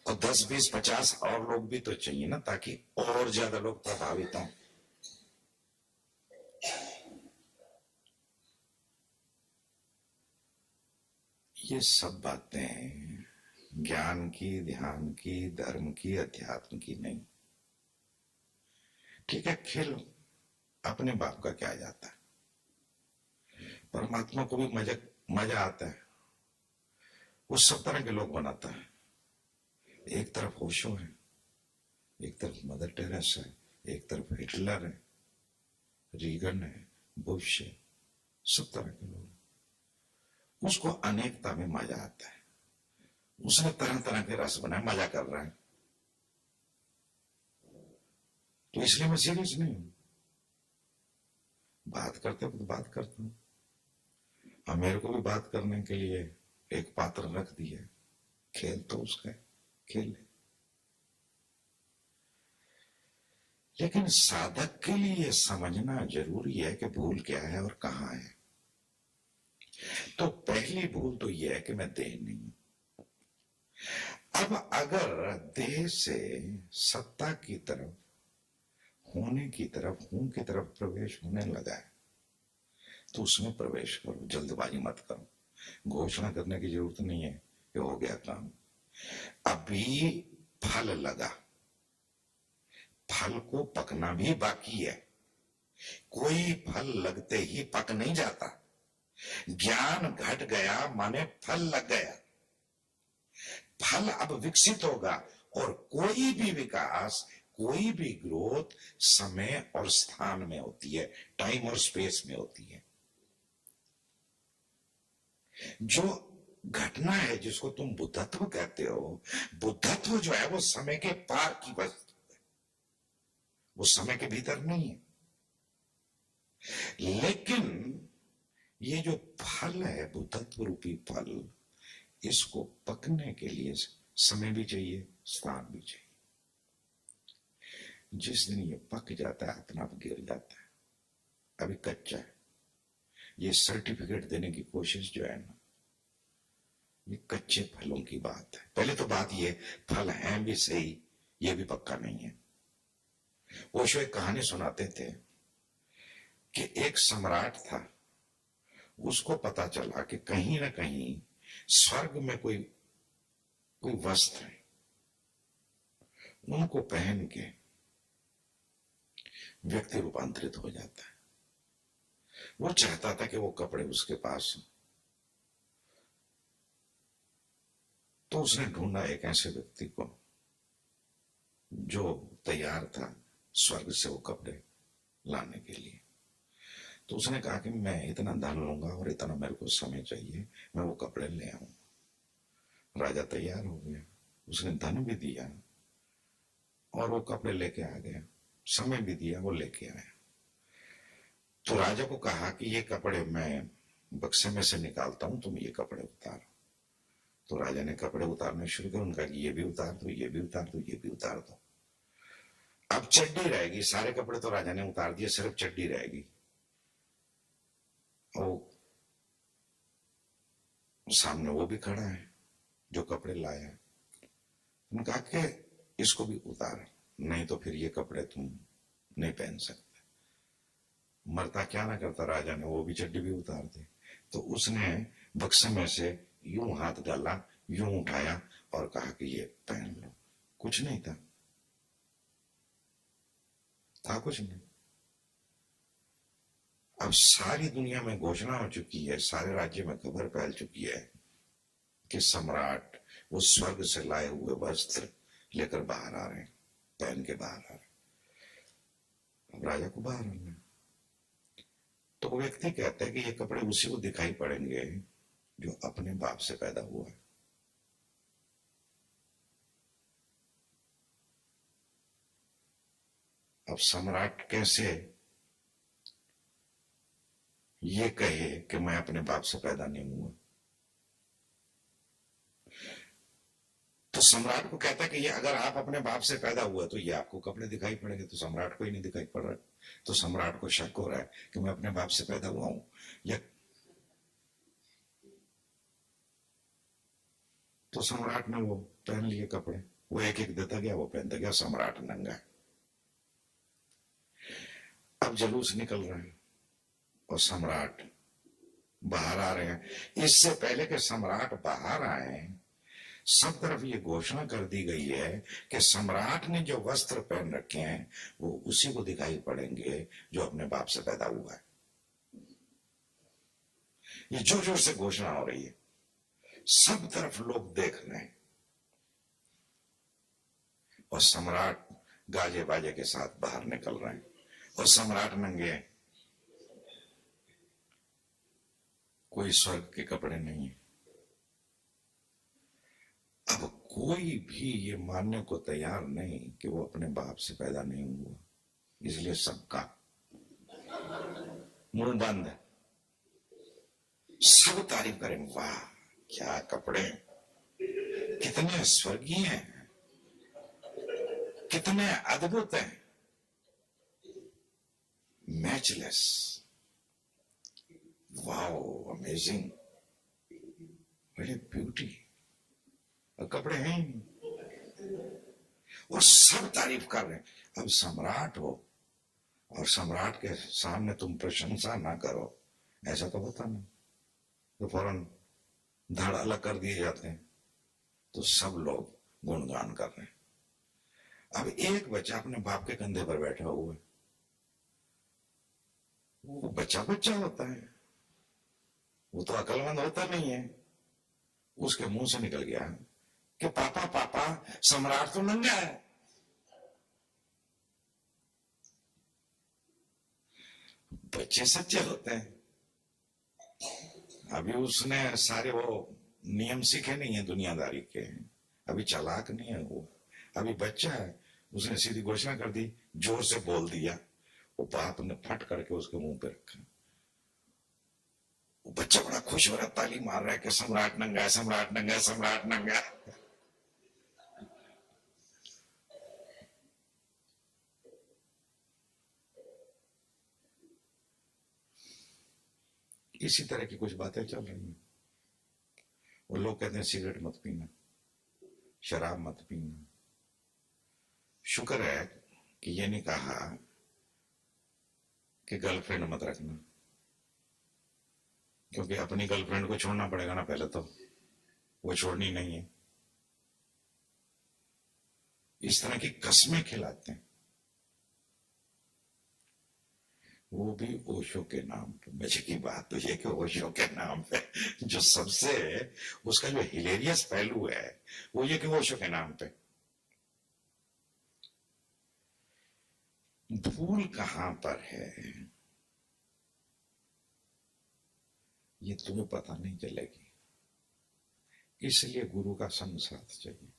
और 10, 20, 50 और लोग भी तो चाहिए ना, ताकि और ज्यादा लोग प्रभावित हों। ये सब बातें ज्ञान की, ध्यान की, धर्म की, अध्यात्म की नहीं। ठीक है, खेलो, अपने बाप का क्या जाता है। परमात्मा को भी मजा आता है, वो सब तरह के लोग बनाता है। एक तरफ ओशो है, एक तरफ मदर टेरेसा है, एक तरफ हिटलर है, रीगन है, बुश है, सब तरह के लोग। उसको अनेकता में मजा आता है, उसने तरह तरह के रस बनाए, मजा कर रहा है। तो इसलिए मैं सीरियस नहीं हूं, बात करते तो बात करता हूं। अब मेरे को भी बात करने के लिए एक पात्र रख दिया, खेल तो उसका है, खेल। लेकिन साधक के लिए समझना जरूरी है कि भूल क्या है और कहां है। तो पहली भूल तो यह है कि मैं देह नहीं हूं। अब अगर देह से सत्ता की तरफ, होने की तरफ, हूं की तरफ प्रवेश होने लगा है, तो उसमें प्रवेश करो, जल्दबाजी मत करो। घोषणा करने की जरूरत नहीं है कि हो गया काम। अभी फल लगा, फल को पकना भी बाकी है। कोई फल लगते ही पक नहीं जाता, ज्ञान घट गया माने फल लग गया। फल अब विकसित होगा और कोई भी विकास, कोई भी ग्रोथ समय और स्थान में होती है, टाइम और स्पेस में होती है। जो घटना है जिसको तुम बुद्धत्व कहते हो, बुद्धत्व जो है वो समय के पार की वस्तु है, वो समय के भीतर नहीं है। लेकिन ये जो फल है, बुद्धत्व रूपी फल, इसको पकने के लिए समय भी चाहिए, स्थान भी चाहिए। जिस दिन ये पक जाता है अपना आप गिर जाता है, अभी कच्चा है। ये सर्टिफिकेट देने की कोशिश जो है ना, ये कच्चे फलों की बात है। पहले तो बात ये, फल हैं भी सही, ये भी पक्का नहीं है। ओशो एक कहानी सुनाते थे कि एक सम्राट था, उसको पता चला कि कहीं ना कहीं स्वर्ग में कोई वस्त्र है, उनको पहन के व्यक्ति रूपांतरित हो जाता है। वो चाहता था कि वो कपड़े उसके पास हो, तो उसने ढूंढा एक ऐसे व्यक्ति को जो तैयार था स्वर्ग से वो कपड़े लाने के लिए। तो उसने कहा कि मैं इतना धन लूंगा और इतना मेरे को समय चाहिए, मैं वो कपड़े ले आऊंगा। राजा तैयार हो गया, उसने धन भी दिया और वो कपड़े लेके आ गया, समय भी दिया, वो लेके आया। तो राजा को कहा कि ये कपड़े मैं बक्से में से निकालता हूं, तुम ये कपड़े उतारो। तो राजा ने कपड़े उतारने शुरू किए। उनका कि ये भी उतार दो, ये भी उतार दो, ये भी उतार दो। अब चड्डी रहेगी, सारे कपड़े तो राजा ने उतार दिए, सिर्फ चड्डी रहेगी। और सामने वो भी खड़ा है जो कपड़े लाया। उन्होंने कहा कि इसको भी उतार, नहीं तो फिर ये कपड़े तुम नहीं पहन सकते। मरता क्या ना करता राजा ने वो भी चड्डी भी उतार दी। तो उसने बक्से में से यूं हाथ डाला, यूं उठाया और कहा कि ये पहन लो। कुछ नहीं था कुछ नहीं। अब सारी दुनिया में घोषणा हो चुकी है, सारे राज्य में खबर फैल चुकी है कि सम्राट वो स्वर्ग से लाए हुए वस्त्र लेकर बाहर आ रहे हैं, पहन के बाहर आ रहे हैं। अब राजा को बाहर आना, तो वो व्यक्ति कहता है कि ये कपड़े उसी को दिखाई पड़ेंगे जो अपने बाप से पैदा हुआ है। अब सम्राट कैसे ये कहे कि मैं अपने बाप से पैदा नहीं हुआ? तो सम्राट को कहता है कि ये अगर आप अपने बाप से पैदा हुआ तो ये आपको कपड़े दिखाई पड़ेंगे। तो सम्राट को ही नहीं दिखाई पड़ रहा। तो सम्राट को शक हो रहा है कि मैं अपने बाप से पैदा हुआ हूं या। तो सम्राट ने वो पहन लिए कपड़े, वो एक एक देता गया, वो पहनता गया, सम्राट नंगा है। अब जुलूस निकल रहा है और सम्राट बाहर आ रहे हैं। इससे पहले कि सम्राट बाहर आए, सब तरफ ये घोषणा कर दी गई है कि सम्राट ने जो वस्त्र पहन रखे हैं वो उसी को दिखाई पड़ेंगे जो अपने बाप से पैदा हुआ है। ये जोर जोर से घोषणा हो रही है, सब तरफ लोग देख रहे हैं और सम्राट गाजे बाजे के साथ बाहर निकल रहे हैं और सम्राट नंगे हैं। कोई स्वर्ग के कपड़े नहीं है। अब कोई भी ये मानने को तैयार नहीं कि वो अपने बाप से पैदा नहीं हुआ, इसलिए सबका मुंह बंद है। सब तारीफ करें, वाह क्या कपड़े, कितने स्वर्गीय हैं, कितने अद्भुत हैं, मैचलेस, वाओ अमेजिंग, बड़ी ब्यूटी। और कपड़े हैं ही नहीं और सब तारीफ कर रहे हैं। अब सम्राट हो और सम्राट के सामने तुम प्रशंसा ना करो, ऐसा तो होता नहीं। तो फौरन धड़ अलग कर दिए जाते हैं, तो सब लोग गुणगान कर रहे हैं। अब एक बच्चा अपने बाप के कंधे पर बैठा हुआ है, वो बच्चा बच्चा होता है, वो तो अकलमंद होता नहीं है। उसके मुंह से निकल गया कि पापा पापा सम्राट तो नंगा है। बच्चे सच्चे होते हैं। अभी उसने सारे वो नियम सीखे नहीं है दुनियादारी के, अभी चालाक नहीं है वो, अभी बच्चा है। उसने सीधी घोषणा कर दी, जोर से बोल दिया, वो बाप ने फट करके उसके मुंह पे रखा। वो बच्चा बड़ा खुश हो रहा, ताली मार रहा है कि सम्राट नंगा है, सम्राट नंगा है, सम्राट नंगा है। इसी तरह की कुछ बातें चल रही हैं। वो लोग कहते हैं सिगरेट मत पीना, शराब मत पीना। शुक्र है कि ये नहीं कहा कि गर्लफ्रेंड मत रखना, क्योंकि अपनी गर्लफ्रेंड को छोड़ना पड़ेगा ना पहले तो, वो छोड़नी नहीं है। इस तरह की कस्में खिलाते हैं, वो भी ओशो के नाम पे। मजे की बात तो ये कि ओशो के नाम पे जो सबसे उसका जो हिलेरियस पहलू है वो ये कि ओशो के नाम पे। भूल कहां पर है ये तुम्हें पता नहीं चलेगी, इसलिए गुरु का संग साथ चाहिए।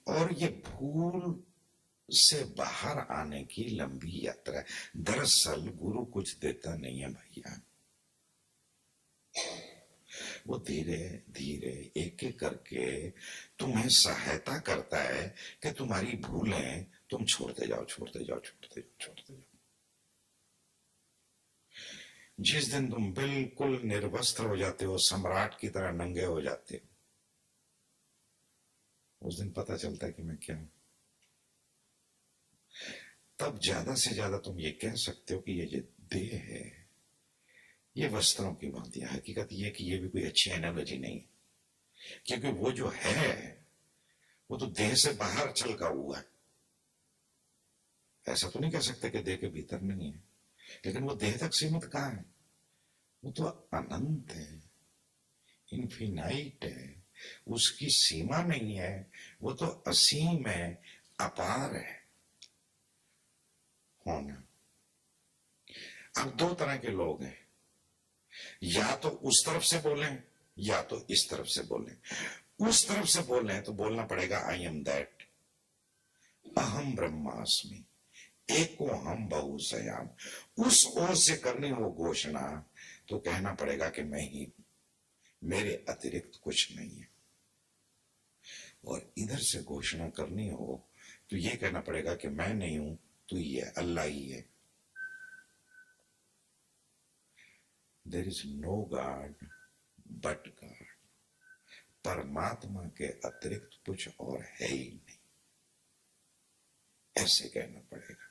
और ये भूल से बाहर आने की लंबी यात्रा है। दरअसल गुरु कुछ देता नहीं है भैया, वो धीरे धीरे एक एक करके तुम्हें सहायता करता है कि तुम्हारी भूलें तुम छोड़ते जाओ, छोड़ते जाओ, छोड़ते जाओ, छोड़ते जाओ। जिस दिन तुम बिल्कुल निर्वस्त्र हो जाते हो, सम्राट की तरह नंगे हो जाते हो, उस दिन पता चलता है कि मैं क्या हूं। तब ज्यादा से ज्यादा तुम ये कह सकते हो कि ये जो देह है ये वस्त्रों की भांति है। हकीकत ये कि ये भी कोई अच्छी एनालॉजी नहीं है, क्योंकि वो जो है वो तो देह से बाहर छलका हुआ है। ऐसा तो नहीं कह सकते कि देह के भीतर नहीं है, लेकिन वो देह तक सीमित कहाँ है, वो तो अनंत है, इन्फिनाइट है, उसकी सीमा नहीं है, वो तो असीम है, अपार है होना। अब दो तरह के लोग हैं, या तो उस तरफ से बोलें या तो इस तरफ से बोलें। उस तरफ से बोलें तो बोलना पड़ेगा आई एम दैट, अहम ब्रह्मास्मि, एको हम बहुसयाम। उस ओर से करनी हो घोषणा तो कहना पड़ेगा कि मैं ही, मेरे अतिरिक्त कुछ नहीं है। और इधर से घोषणा करनी हो तो ये कहना पड़ेगा कि मैं नहीं हूं, तू ही है, अल्लाह ही है। There is no God but God, परमात्मा के अतिरिक्त कुछ और है ही नहीं, ऐसे कहना पड़ेगा।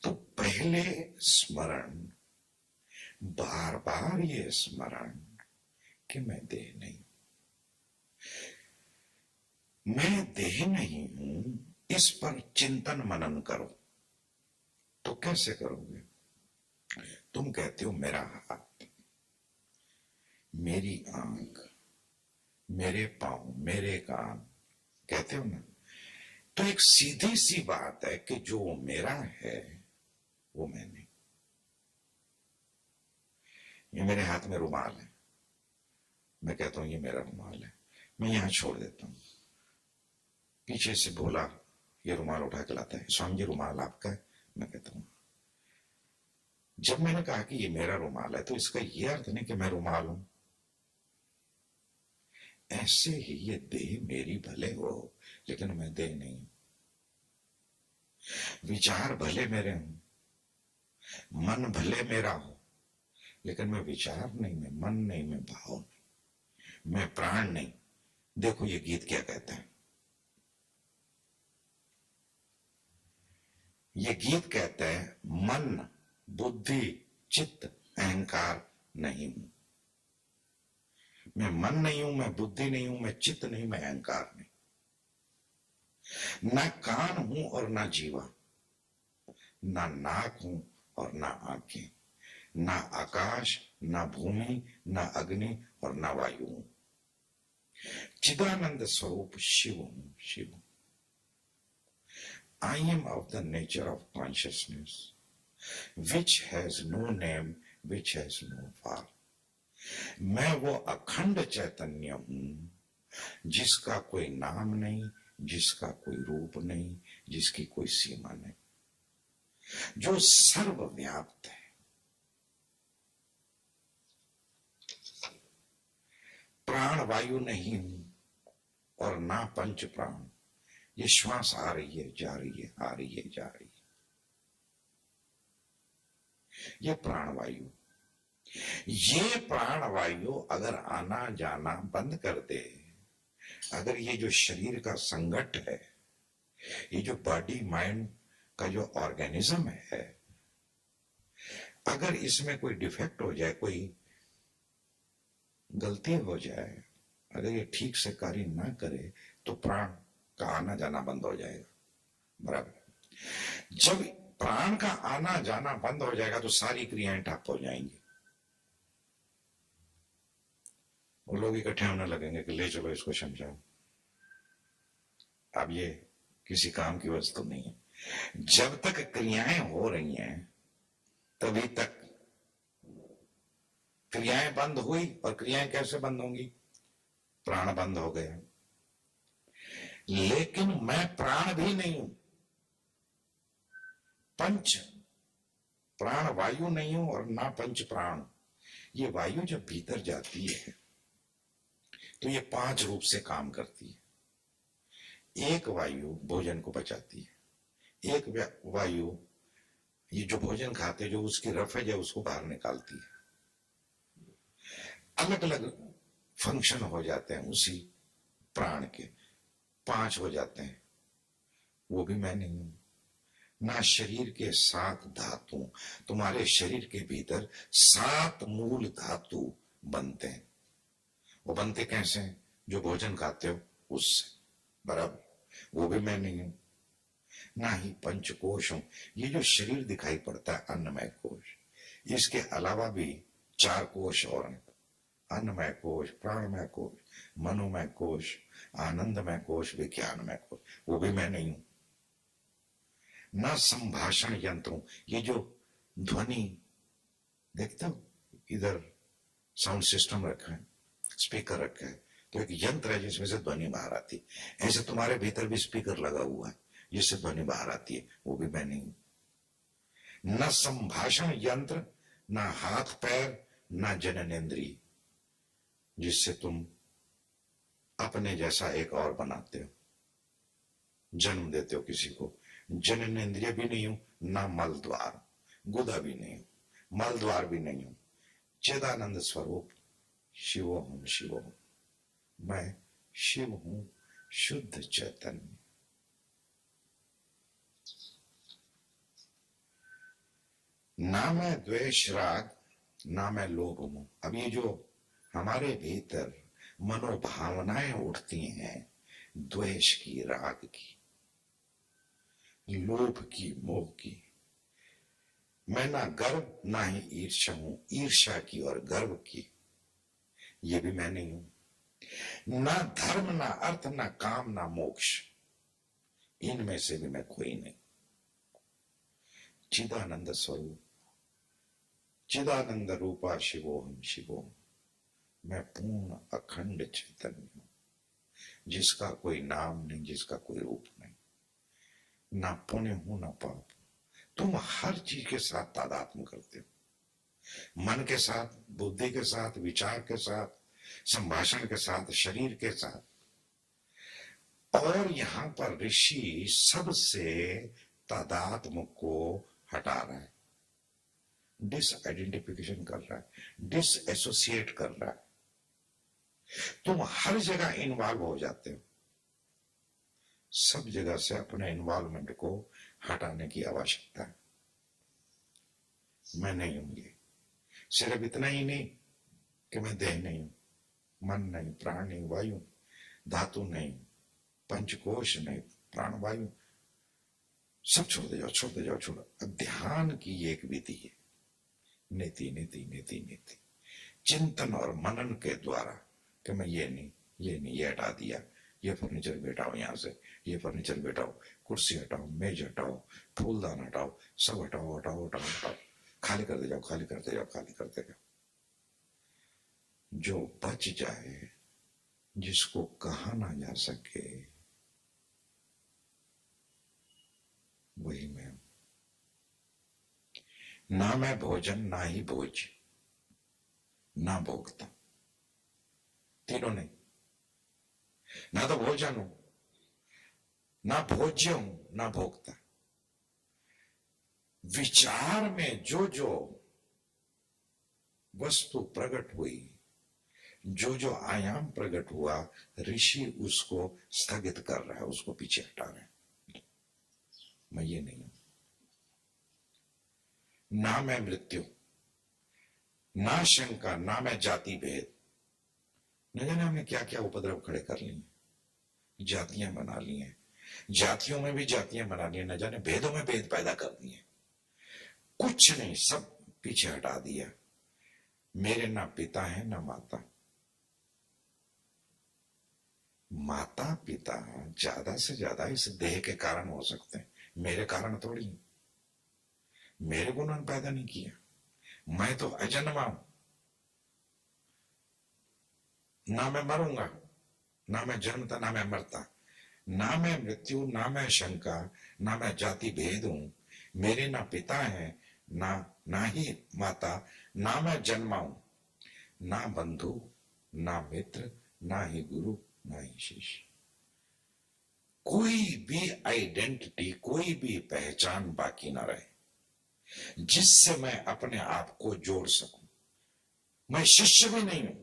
तो पहले स्मरण, बार बार ये स्मरण कि मैं देह नहीं, मैं देह नहीं हूं, इस पर चिंतन मनन करो। तो कैसे करोगे? तुम कहते हो मेरा हाथ, मेरी आंख, मेरे पांव, मेरे कान, कहते हो ना। तो एक सीधी सी बात है कि जो मेरा है वो मैं नहीं। ये मेरे हाथ में रुमाल है, मैं कहता हूं ये मेरा रुमाल है, मैं यहां छोड़ देता हूं। पीछे से बोला ये रुमाल उठा के लाता है, स्वामी जी रुमाल आपका है, मैं कहता हूं। जब मैंने कहा कि ये मेरा रुमाल है तो इसका ये अर्थ नहीं कि मैं रुमाल हूं। ऐसे ही ये देह मेरी भले हो लेकिन मैं देह नहीं। विचार भले मेरे हों, मन भले मेरा हो, लेकिन मैं विचार नहीं, मैं मन नहीं, मैं भाव नहीं, मैं प्राण नहीं। देखो ये गीत क्या कहता है, ये गीत कहता है मन, बुद्धि, चित्त, अहंकार नहीं हूं। मैं मन नहीं हूं, मैं बुद्धि नहीं हूं, मैं चित्त नहीं, मैं अहंकार नहीं। ना कान हूं और ना जीवा, ना नाक हूं और ना आंखें, ना आकाश, ना भूमि, ना अग्नि और ना वायु हूं। चिदानंद स्वरूप शिव हूं, शिव हूं। I am of the nature of consciousness, which has no name, which has no form. मैं वो अखंड चैतन्य हूं जिसका कोई नाम नहीं, जिसका कोई रूप नहीं, जिसकी कोई सीमा नहीं, जो सर्वव्याप्त है। प्राण वायु नहीं हूं और ना पंच प्राण। ये श्वास आ रही है, जा रही है, आ रही है, जा रही है, ये प्राण वायु। ये प्राण वायु अगर आना जाना बंद कर दे, अगर ये जो शरीर का संगठ है, ये जो बॉडी माइंड का जो ऑर्गेनिज्म है, अगर इसमें कोई डिफेक्ट हो जाए, कोई गलती हो जाए, अगर ये ठीक से कार्य ना करे, तो प्राण का आना जाना बंद हो जाएगा। बराबर। जब प्राण का आना जाना बंद हो जाएगा तो सारी क्रियाएं ठप हो जाएंगी। वो लोग इकट्ठे होने लगेंगे कि ले चलो इसको समझाओ। अब ये किसी काम की वस्तु नहीं है। जब तक क्रियाएं हो रही हैं तभी तक क्रियाएं बंद हुई। और क्रियाएं कैसे बंद होंगी? प्राण बंद हो गया। लेकिन मैं प्राण भी नहीं हूं, पंच प्राण वायु नहीं हूं और ना पंच प्राण। ये वायु जब भीतर जाती है तो ये 5 रूप से काम करती है। एक वायु भोजन को पचाती है, एक वायु ये जो भोजन खाते जो उसकी रफेज है उसको बाहर निकालती है। अलग अलग फंक्शन हो जाते हैं उसी प्राण के, 5 हो जाते हैं। वो भी मैं नहीं हूं। ना शरीर के 7 धातु, तुम्हारे शरीर के भीतर 7 मूल धातु बनते हैं। वो बनते कैसे हैं? जो भोजन खाते हो उससे। बराबर। वो भी मैं नहीं हूं। ना ही पंचकोश हूं। ये जो शरीर दिखाई पड़ता है अन्नमय कोश, इसके अलावा भी 4 कोश और हैं। अन्नमय कोश, प्राणमय कोश, मनोमय कोश, आनंदमय कोश, विज्ञानमय कोश। वो भी मैं नहीं हूं। ना संभाषण यंत्र हूं। ये जो ध्वनि देखते हो, इधर साउंड सिस्टम रखा है, स्पीकर रखा है, तो एक यंत्र है जिसमें से ध्वनि बाहर आती है। ऐसे तुम्हारे भीतर भी स्पीकर लगा हुआ है जिससे ध्वनि बाहर आती है। वो भी मैं नहीं हूं। न संभाषण यंत्र, ना हाथ पैर, ना जननेन्द्रिय जिससे तुम अपने जैसा एक और बनाते हो, जन्म देते हो किसी को। जननेन्द्रिय भी नहीं हूं, ना मल द्वार, गुदा भी नहीं हूं, मल द्वार भी नहीं हूं। चिदानंद स्वरूप शिव हूं, शिव हूं। मैं शिव हूं, शुद्ध चैतन्य। ना मैं द्वेष राग, ना मैं लोभ हूं। अब ये जो हमारे भीतर मनोभावनाएं उठती हैं, द्वेष की, राग की, लोभ की, मोह की, मैं ना गर्व ना ही ईर्ष्या हूं। ईर्ष्या की और गर्व की ये भी मैं नहीं हूं। ना धर्म, ना अर्थ, ना काम, ना मोक्ष, इनमें से भी मैं कोई नहीं। चिदानंद स्वरूप, चिदानंद रूपा शिवोहम, शिवोहम। मैं पूर्ण अखंड चैतन्य हूं जिसका कोई नाम नहीं, जिसका कोई रूप नहीं। ना पुण्य हूं ना पाप। तुम हर चीज के साथ तादात्म्य करते हो। मन के साथ, बुद्धि के साथ, विचार के साथ, संभाषण के साथ, शरीर के साथ। और यहां पर ऋषि सबसे तादात्म्य को हटा रहा है, डिसआइडेंटिफिकेशन कर रहा है, डिसएसोसिएट कर रहा है। तुम हर जगह इन्वॉल्व हो जाते हो। सब जगह से अपने इन्वॉल्वमेंट को हटाने की आवश्यकता है। मैं नहीं हूं। ये सिर्फ इतना ही नहीं कि मैं देह नहीं हूं, मन नहीं, प्राण नहीं, वायु, धातु नहीं, पंचकोश नहीं, प्राण वायु, सब छोड़ दे जाओ, छोड़ दे जाओ, छोड़ो। अब ध्यान की एक विधि है नीति नीति नीति नीति, चिंतन और मनन के द्वारा कि मैं ये नहीं, ये हटा दिया, ये फर्नीचर भी हटाओ, यहां से ये फर्नीचर भी हटाओ, कुर्सी हटाओ, मेज हटाओ, फूलदान हटाओ, सब हटाओ हटाओ हटाओ हटाओ, खाली करते जाओ, खाली करते जाओ, खाली करते जाओ। जो बच जाए, जिसको कहा ना जा सके, वही मैं हूं। ना मैं भोजन, ना ही भोज, ना भोगता, तीनों नहीं। ना तो भोजन हूं, ना भोज्य हूं, ना भोगता। विचार में जो जो वस्तु प्रकट हुई, जो जो आयाम प्रकट हुआ, ऋषि उसको स्थगित कर रहा है, उसको पीछे हटा रहे हैं। मैं ये नहीं हूं। ना मैं मृत्यु, ना शंका, ना मैं जाति भेद। न जाने हमने क्या क्या उपद्रव खड़े कर लिए, जातियां बना ली हैं, जातियों में भी जातियां बना ली, न जाने भेदों में भेद पैदा कर दिए। कुछ नहीं, सब पीछे हटा दिया। मेरे ना पिता है ना माता। माता पिता ज्यादा से ज्यादा इस देह के कारण हो सकते हैं, मेरे कारण थोड़ी। मेरे को उन्होंने पैदा नहीं किया, मैं तो अजन्मा हूं। ना मैं मरूंगा, ना मैं जन्मता, ना मैं मरता, ना मैं मृत्यु, ना मैं शंका, ना मैं जाति भेद हूं। मेरे ना पिता है, ना ही माता, ना मैं जन्मा हूं, ना बंधु, ना मित्र, ना ही गुरु, ना ही शिष्य। कोई भी आइडेंटिटी, कोई भी पहचान बाकी ना रहे जिससे मैं अपने आप को जोड़ सकूं। मैं शिष्य भी नहीं हूं,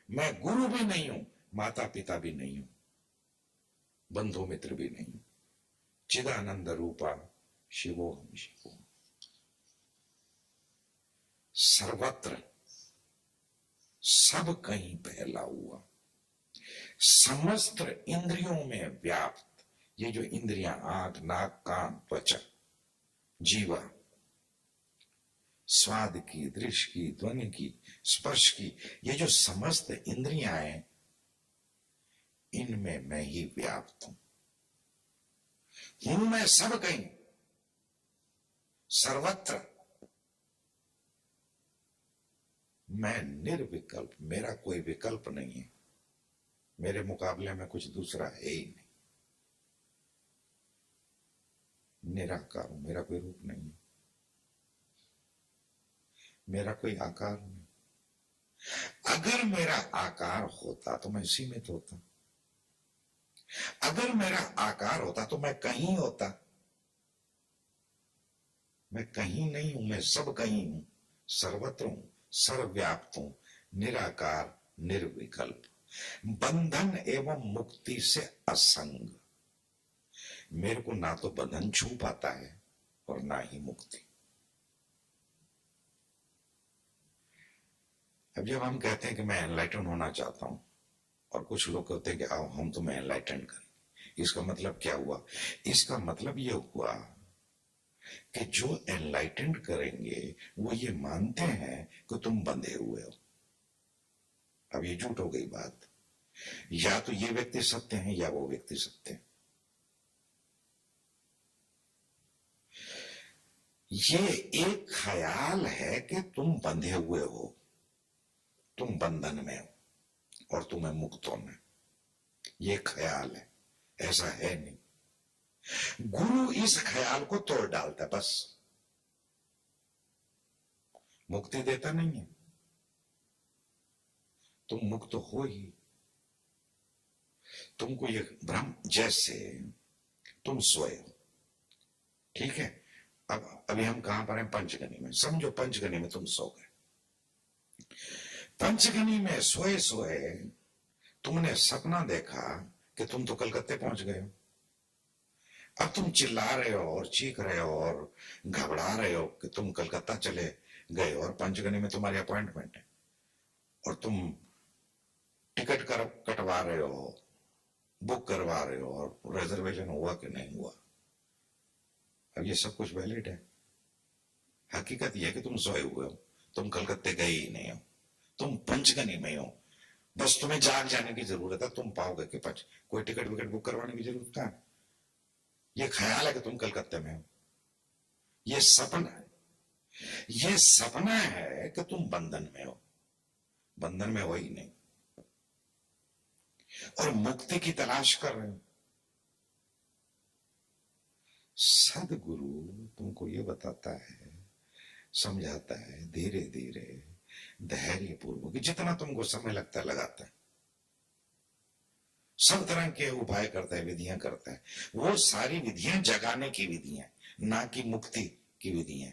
मैं गुरु भी नहीं हूं, माता पिता भी नहीं हूं, बंधु मित्र भी नहीं हूं। चिदानंद रूपा शिवोहम शिवोहम। सर्वत्र सब कहीं फैला हुआ, समस्त इंद्रियों में व्याप्त। ये जो इंद्रियां, आंख, नाक, कान, त्वचा, जीवा, स्वाद की, दृश्य की, ध्वनि की, स्पर्श की, ये जो समस्त इंद्रियां हैं, इनमें मैं ही व्याप्त हूं। हूं मैं सब कहीं, सर्वत्र। मैं निर्विकल्प, मेरा कोई विकल्प नहीं है, मेरे मुकाबले में कुछ दूसरा है ही नहीं। निराकार हूं, मेरा कोई रूप नहीं है, मेरा कोई आकार नहीं। अगर मेरा आकार होता तो मैं सीमित होता, अगर मेरा आकार होता तो मैं कहीं होता। मैं कहीं नहीं हूं, मैं सब कहीं हूं, सर्वत्र हूं, सर्वव्याप्त हूं, निराकार, निर्विकल्प, बंधन एवं मुक्ति से असंग। मेरे को ना तो बंधन छू पाता है और ना ही मुक्ति। अब जब हम कहते हैं कि मैं एनलाइटन होना चाहता हूं, और कुछ लोग कहते हैं कि आओ हम तुम्हें एनलाइटन करें, इसका मतलब क्या हुआ? इसका मतलब यह हुआ कि जो एनलाइटेंड करेंगे वो ये मानते हैं कि तुम बंधे हुए हो। अब ये झूठ हो गई बात। या तो ये व्यक्ति सत्य है या वो व्यक्ति सत्य है। ये एक ख्याल है कि तुम बंधे हुए हो, तुम बंधन में हो और तुम्हें मुक्त होना। ये ख्याल है, ऐसा है नहीं। गुरु इस ख्याल को तोड़ डालता है, बस। मुक्ति देता नहीं है, तुम मुक्त हो ही। तुमको ये भ्रम, जैसे तुम सोए हो, ठीक है। अब अभी हम कहां पर हैं? पंचगनी में। समझो पंचगनी में तुम सो गए। पंचगनी में सोए सोए तुमने सपना देखा कि तुम तो कलकत्ते पहुंच गए हो। अब तुम चिल्ला रहे हो और चीख रहे हो और घबरा रहे हो कि तुम कलकत्ता चले गए और पंचगनी में तुम्हारी अपॉइंटमेंट है, और तुम टिकट कटवा रहे हो, बुक करवा रहे हो, और रिजर्वेशन हुआ कि नहीं हुआ। अब ये सब कुछ वैलिड है। हकीकत यह है कि तुम सोए हुए हो, तुम कलकत्ते गए ही नहीं हो, तुम पंचगनी में हो, बस तुम्हें जाग जाने की जरूरत है, तुम पाओगे कि पच कोई टिकट विकेट बुक करवाने की जरूरत कहां है। ये ख्याल है कि तुम कलकत्ते में हो, ये सपना है, ये सपना है कि तुम बंधन में हो, बंधन में हो ही नहीं, और मुक्ति की तलाश कर रहे हो। सदगुरु तुमको ये बताता है, समझाता है धीरे धीरे, धैर्य पूर्वक, जितना तुमको समय लगता है लगाता है, सब तरह के उपाय करता है, विधियां करता है। वो सारी विधियां जगाने की विधियां, ना कि मुक्ति की विधियां।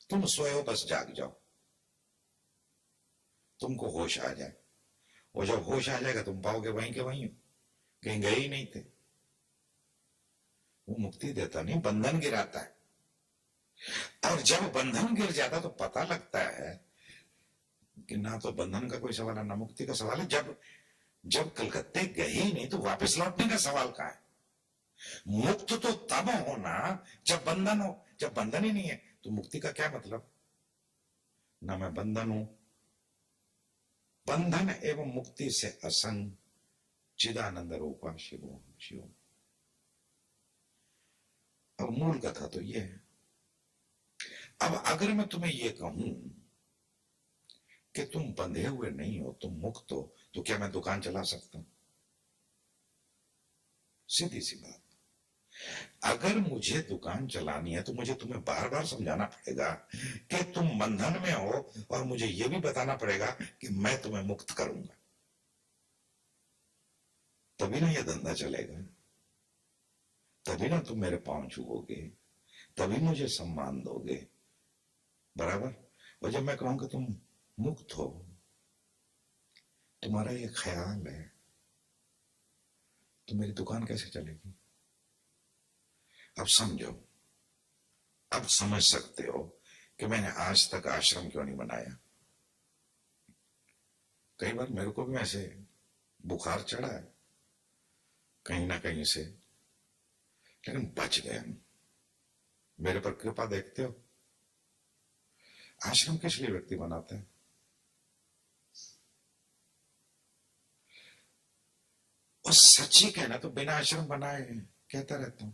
तुम सोए हो, बस जाग जाओ, तुमको होश आ जाए, और जब होश आ जाएगा तुम पाओगे वहीं के वहीं हो, कहीं गए ही नहीं थे। वो मुक्ति देता नहीं, बंधन गिराता है। और जब बंधन गिर जाता तो पता लगता है कि ना तो बंधन का कोई सवाल है ना मुक्ति का सवाल है। जब कलकत्ते गए ही नहीं तो वापस लौटने का सवाल कहां है। मुक्त तो तब होना जब बंधन हो, जब बंधन ही नहीं है तो मुक्ति का क्या मतलब। ना मैं बंधन हूं, बंधन एवं मुक्ति से असंग चिदानंद रूपा शिवो शिव। अब मूल कथा तो यह है। अब अगर मैं तुम्हें यह कहूं कि तुम बंधे हुए नहीं हो, तुम मुक्त हो, तो क्या मैं दुकान चला सकता हूं। सीधी सी बात। अगर मुझे दुकान चलानी है तो मुझे तुम्हें बार बार समझाना पड़ेगा कि तुम बंधन में हो, और मुझे यह भी बताना पड़ेगा कि मैं तुम्हें मुक्त करूंगा, तभी ना यह धंधा चलेगा, तभी ना तुम मेरे पांव छुओगे, तभी मुझे सम्मान दोगे, बराबर। और जब मैं कहूं कि तुम मुक्त हो, तुम्हारा ये ख्याल है, तो मेरी दुकान कैसे चलेगी। अब समझो, अब समझ सकते हो कि मैंने आज तक आश्रम क्यों नहीं बनाया। कई बार मेरे को भी ऐसे बुखार चढ़ा है कहीं ना कहीं से, लेकिन बच गया। मेरे पर कृपा देखते हो। आश्रम किस लिए व्यक्ति बनाते हैं। और सच्ची कहना तो बिना आश्रम बनाए कहता रहता हूं,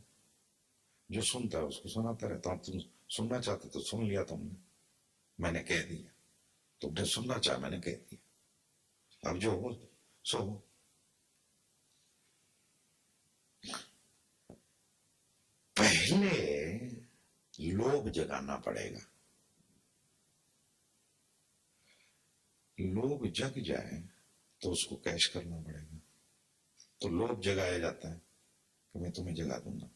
जो सुनता है उसको सुनाता रहता हूं। तुम सुनना चाहते तो सुन लिया तुमने, मैंने कह दिया। तुमने सुनना चाहा, मैंने कह दिया। अब जो हो सो हो। पहले लोभ जगाना पड़ेगा। लोभ जग जाए तो उसको कैश करना पड़ेगा। तो लोभ जगाया जाता है कि मैं तुम्हें जगा दूंगा।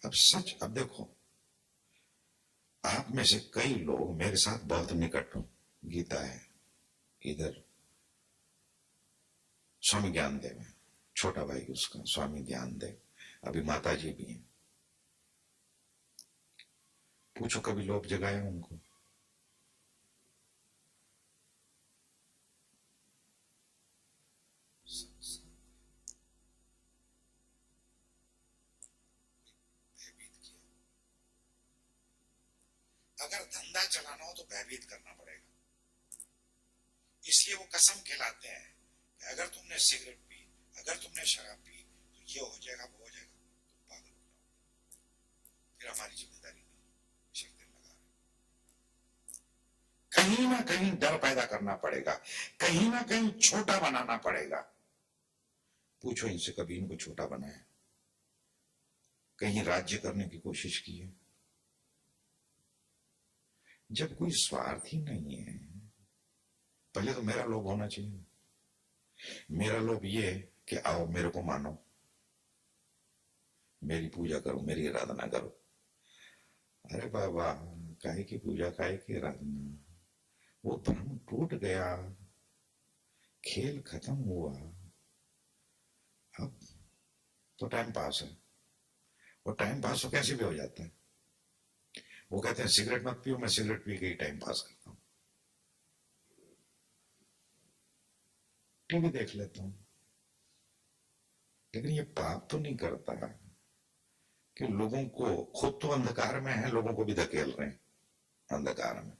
अब सच, अब देखो, आप में से कई लोग मेरे साथ बहुत निकट हो। गीता है इधर, स्वामी ज्ञानदेव है, छोटा भाई उसका स्वामी ज्ञानदेव, अभी माता जी भी हैं। पूछो कभी लोभ जगाया उनको। अगर धंधा चलाना हो तो भयभीत करना पड़ेगा। इसलिए वो कसम खिलाते हैं कि अगर तुमने सिगरेट पी, अगर तुमने शराब पी, तो ये हो जाएगा, वो हो जाएगा, तुम पागल हो जाओगे, फिर हमारी जिम्मेदारी नहीं। शक्ति लगा कहीं ना कहीं डर पैदा करना पड़ेगा, कहीं ना कहीं छोटा बनाना पड़ेगा। पूछो इनसे कभी इनको छोटा बनाया, कहीं राज्य करने की कोशिश की है। जब कोई स्वार्थ ही नहीं है, पहले तो मेरा लोभ होना चाहिए। मेरा लोभ ये कि आओ मेरे को मानो, मेरी पूजा करो, मेरी आराधना करो। अरे बाबा, काहे की पूजा, काहे की आराधना। वो भ्रम टूट गया, खेल खत्म हुआ। अब तो टाइम पास है, और टाइम पास तो कैसे भी हो जाता है। वो कहते हैं सिगरेट मत पियो, मैं सिगरेट पी के ही टाइम पास करता हूं, टीवी देख लेता हूं। लेकिन ये पाप तो नहीं करता कि लोगों को, खुद तो अंधकार में है, लोगों को भी धकेल रहे हैं अंधकार में,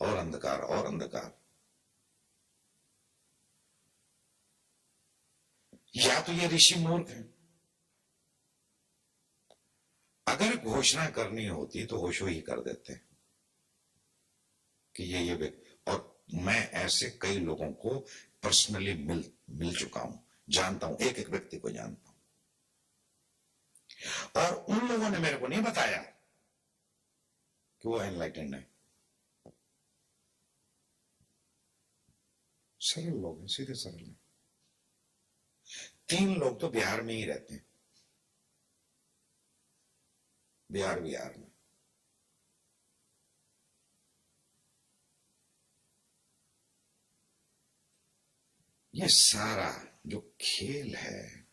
और अंधकार और अंधकार। या तो ये ऋषि मूर्ख है। अगर घोषणा करनी होती तो होशो ही कर देते कि ये और मैं ऐसे कई लोगों को पर्सनली मिल चुका हूं, जानता हूं, एक एक व्यक्ति को जानता हूं, और उन लोगों ने मेरे को नहीं बताया कि वो एनलाइटेंड है। सरल लोग हैं, सीधे सरल हैं। 3 लोग तो बिहार में ही रहते हैं, बिहार में। ये सारा जो खेल है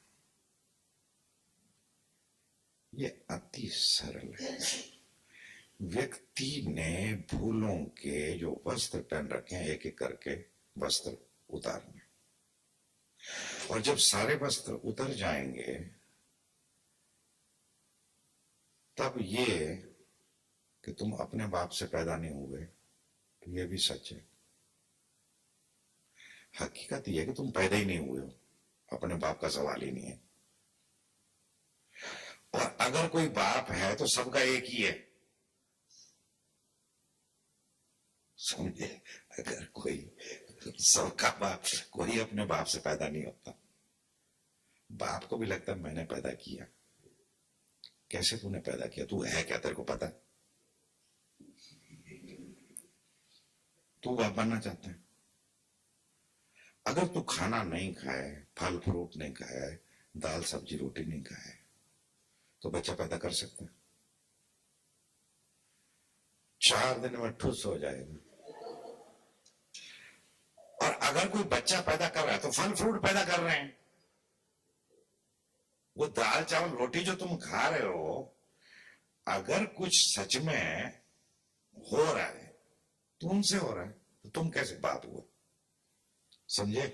ये अति सरल है। व्यक्ति ने फूलों के जो वस्त्र पहन रखे हैं, एक एक करके वस्त्र उतारने, और जब सारे वस्त्र उतर जाएंगे तब ये कि तुम अपने बाप से पैदा नहीं हुए, तो ये भी सच है। हकीकत यह है कि तुम पैदा ही नहीं हुए हो, अपने बाप का सवाल ही नहीं है। और अगर कोई बाप है तो सबका एक ही है, समझे? अगर कोई सबका बाप, कोई अपने बाप से पैदा नहीं होता। बाप को भी लगता है मैंने पैदा किया। कैसे तूने पैदा किया? तू है क्या? तेरे को पता? तू बाप बनना चाहता है? अगर तू खाना नहीं खाए, फल फ्रूट नहीं खाए, दाल सब्जी रोटी नहीं खाए, तो बच्चा पैदा कर सकता है? 4 दिन में ठुस हो जाएगा। और अगर कोई बच्चा पैदा कर रहा है तो फल फ्रूट पैदा कर रहे हैं। वो दाल चावल रोटी जो तुम खा रहे हो, अगर कुछ सच में हो रहा है तो उनसे हो रहा है, तो तुम कैसे बाप हुआ? समझे?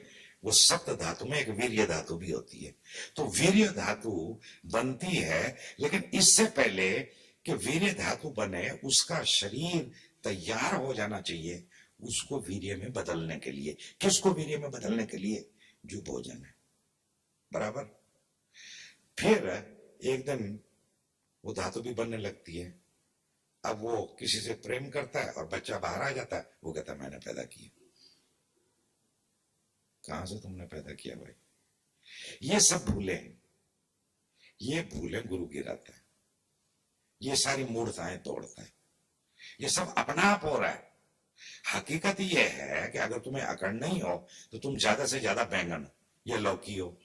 वो सप्त धातु में एक वीर्य धातु भी होती है। तो वीर्य धातु बनती है, लेकिन इससे पहले कि वीर्य धातु बने उसका शरीर तैयार हो जाना चाहिए उसको वीर्य में बदलने के लिए। किसको वीर्य में बदलने के लिए? जो भोजन है, बराबर। फिर एक दिन वो धातु भी बनने लगती है। अब वो किसी से प्रेम करता है और बच्चा बाहर आ जाता है, वो कहता है मैंने पैदा किया। कहां से तुमने पैदा किया भाई? ये सब भूले, ये भूले गुरु गिराता है, ये सारी मूर्ताएं तोड़ता है, ये सब अपना आप हो रहा है। हकीकत यह है कि अगर तुम्हें अकड़ नहीं हो तो तुम ज्यादा से ज्यादा बैंगन या लौकी हो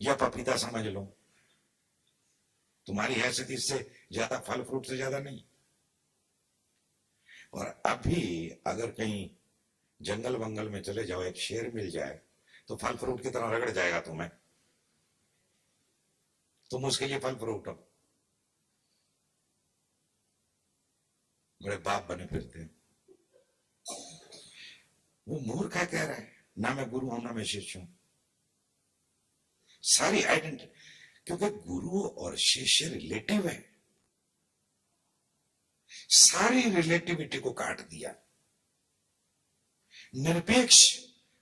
या पपीता समझ लो, तुम्हारी हैसियत इससे ज्यादा, फल फ्रूट से ज्यादा नहीं। और अभी अगर कहीं जंगल वंगल में चले जाओ, एक शेर मिल जाए तो फल फ्रूट की तरह रगड़ जाएगा तुम्हें, तुम उसके लिए फल फ्रूट हो। बड़े बाप बने फिरते हैं। वो मूर्ख है, कह रहा है ना मैं गुरु हूं ना मैं शिष्य हूं। सारी आइडेंटिटी, क्योंकि गुरु और शिष्य रिलेटिव है, सारी रिलेटिविटी को काट दिया। निरपेक्ष,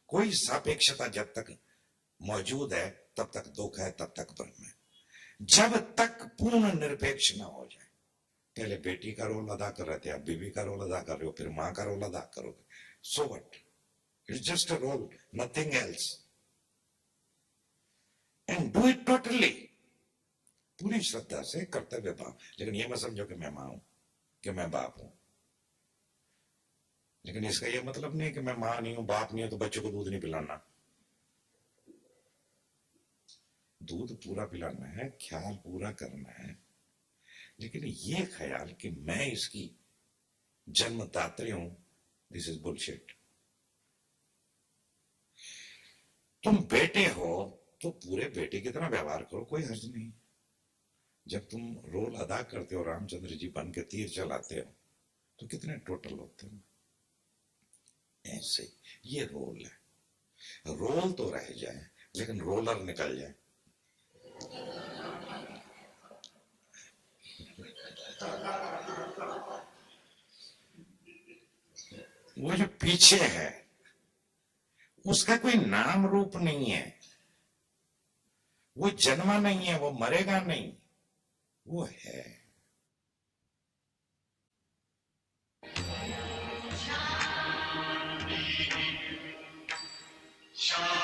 कोई सापेक्षता जब तक मौजूद है तब तक दुख है, तब तक ब्रह्म है। जब तक पूर्ण निरपेक्ष ना हो जाए, पहले बेटी का रोल अदा कर रहे थे, अब बीवी का रोल अदा कर रहे हो, फिर मां का रोल अदा करोगे, so what? It's just a role, nothing else. And do it totally, पूरी श्रद्धा से, कर्तव्य भाव। लेकिन यह मत समझो कि मैं मां हूं, कि मैं बाप हूं। लेकिन इसका यह मतलब नहीं कि मैं मां नहीं हूं, बाप नहीं हूं, तो बच्चों को दूध नहीं पिलाना। दूध पूरा पिलाना है, ख्याल पूरा करना है, लेकिन ये ख्याल कि मैं इसकी जन्मदात्री हूं, दिस इज बुलशिट। तुम बेटे हो तो पूरे बेटे की तरह व्यवहार करो, कोई हर्ज नहीं। जब तुम रोल अदा करते हो, रामचंद्र जी बन के तीर चलाते हो, तो कितने टोटल होते हैं? ऐसे ये रोल है। रोल तो रह जाए लेकिन रोलर निकल जाए। वो जो पीछे है उसका कोई नाम रूप नहीं है, वो जन्मा नहीं है, वो मरेगा नहीं, वो है। शांति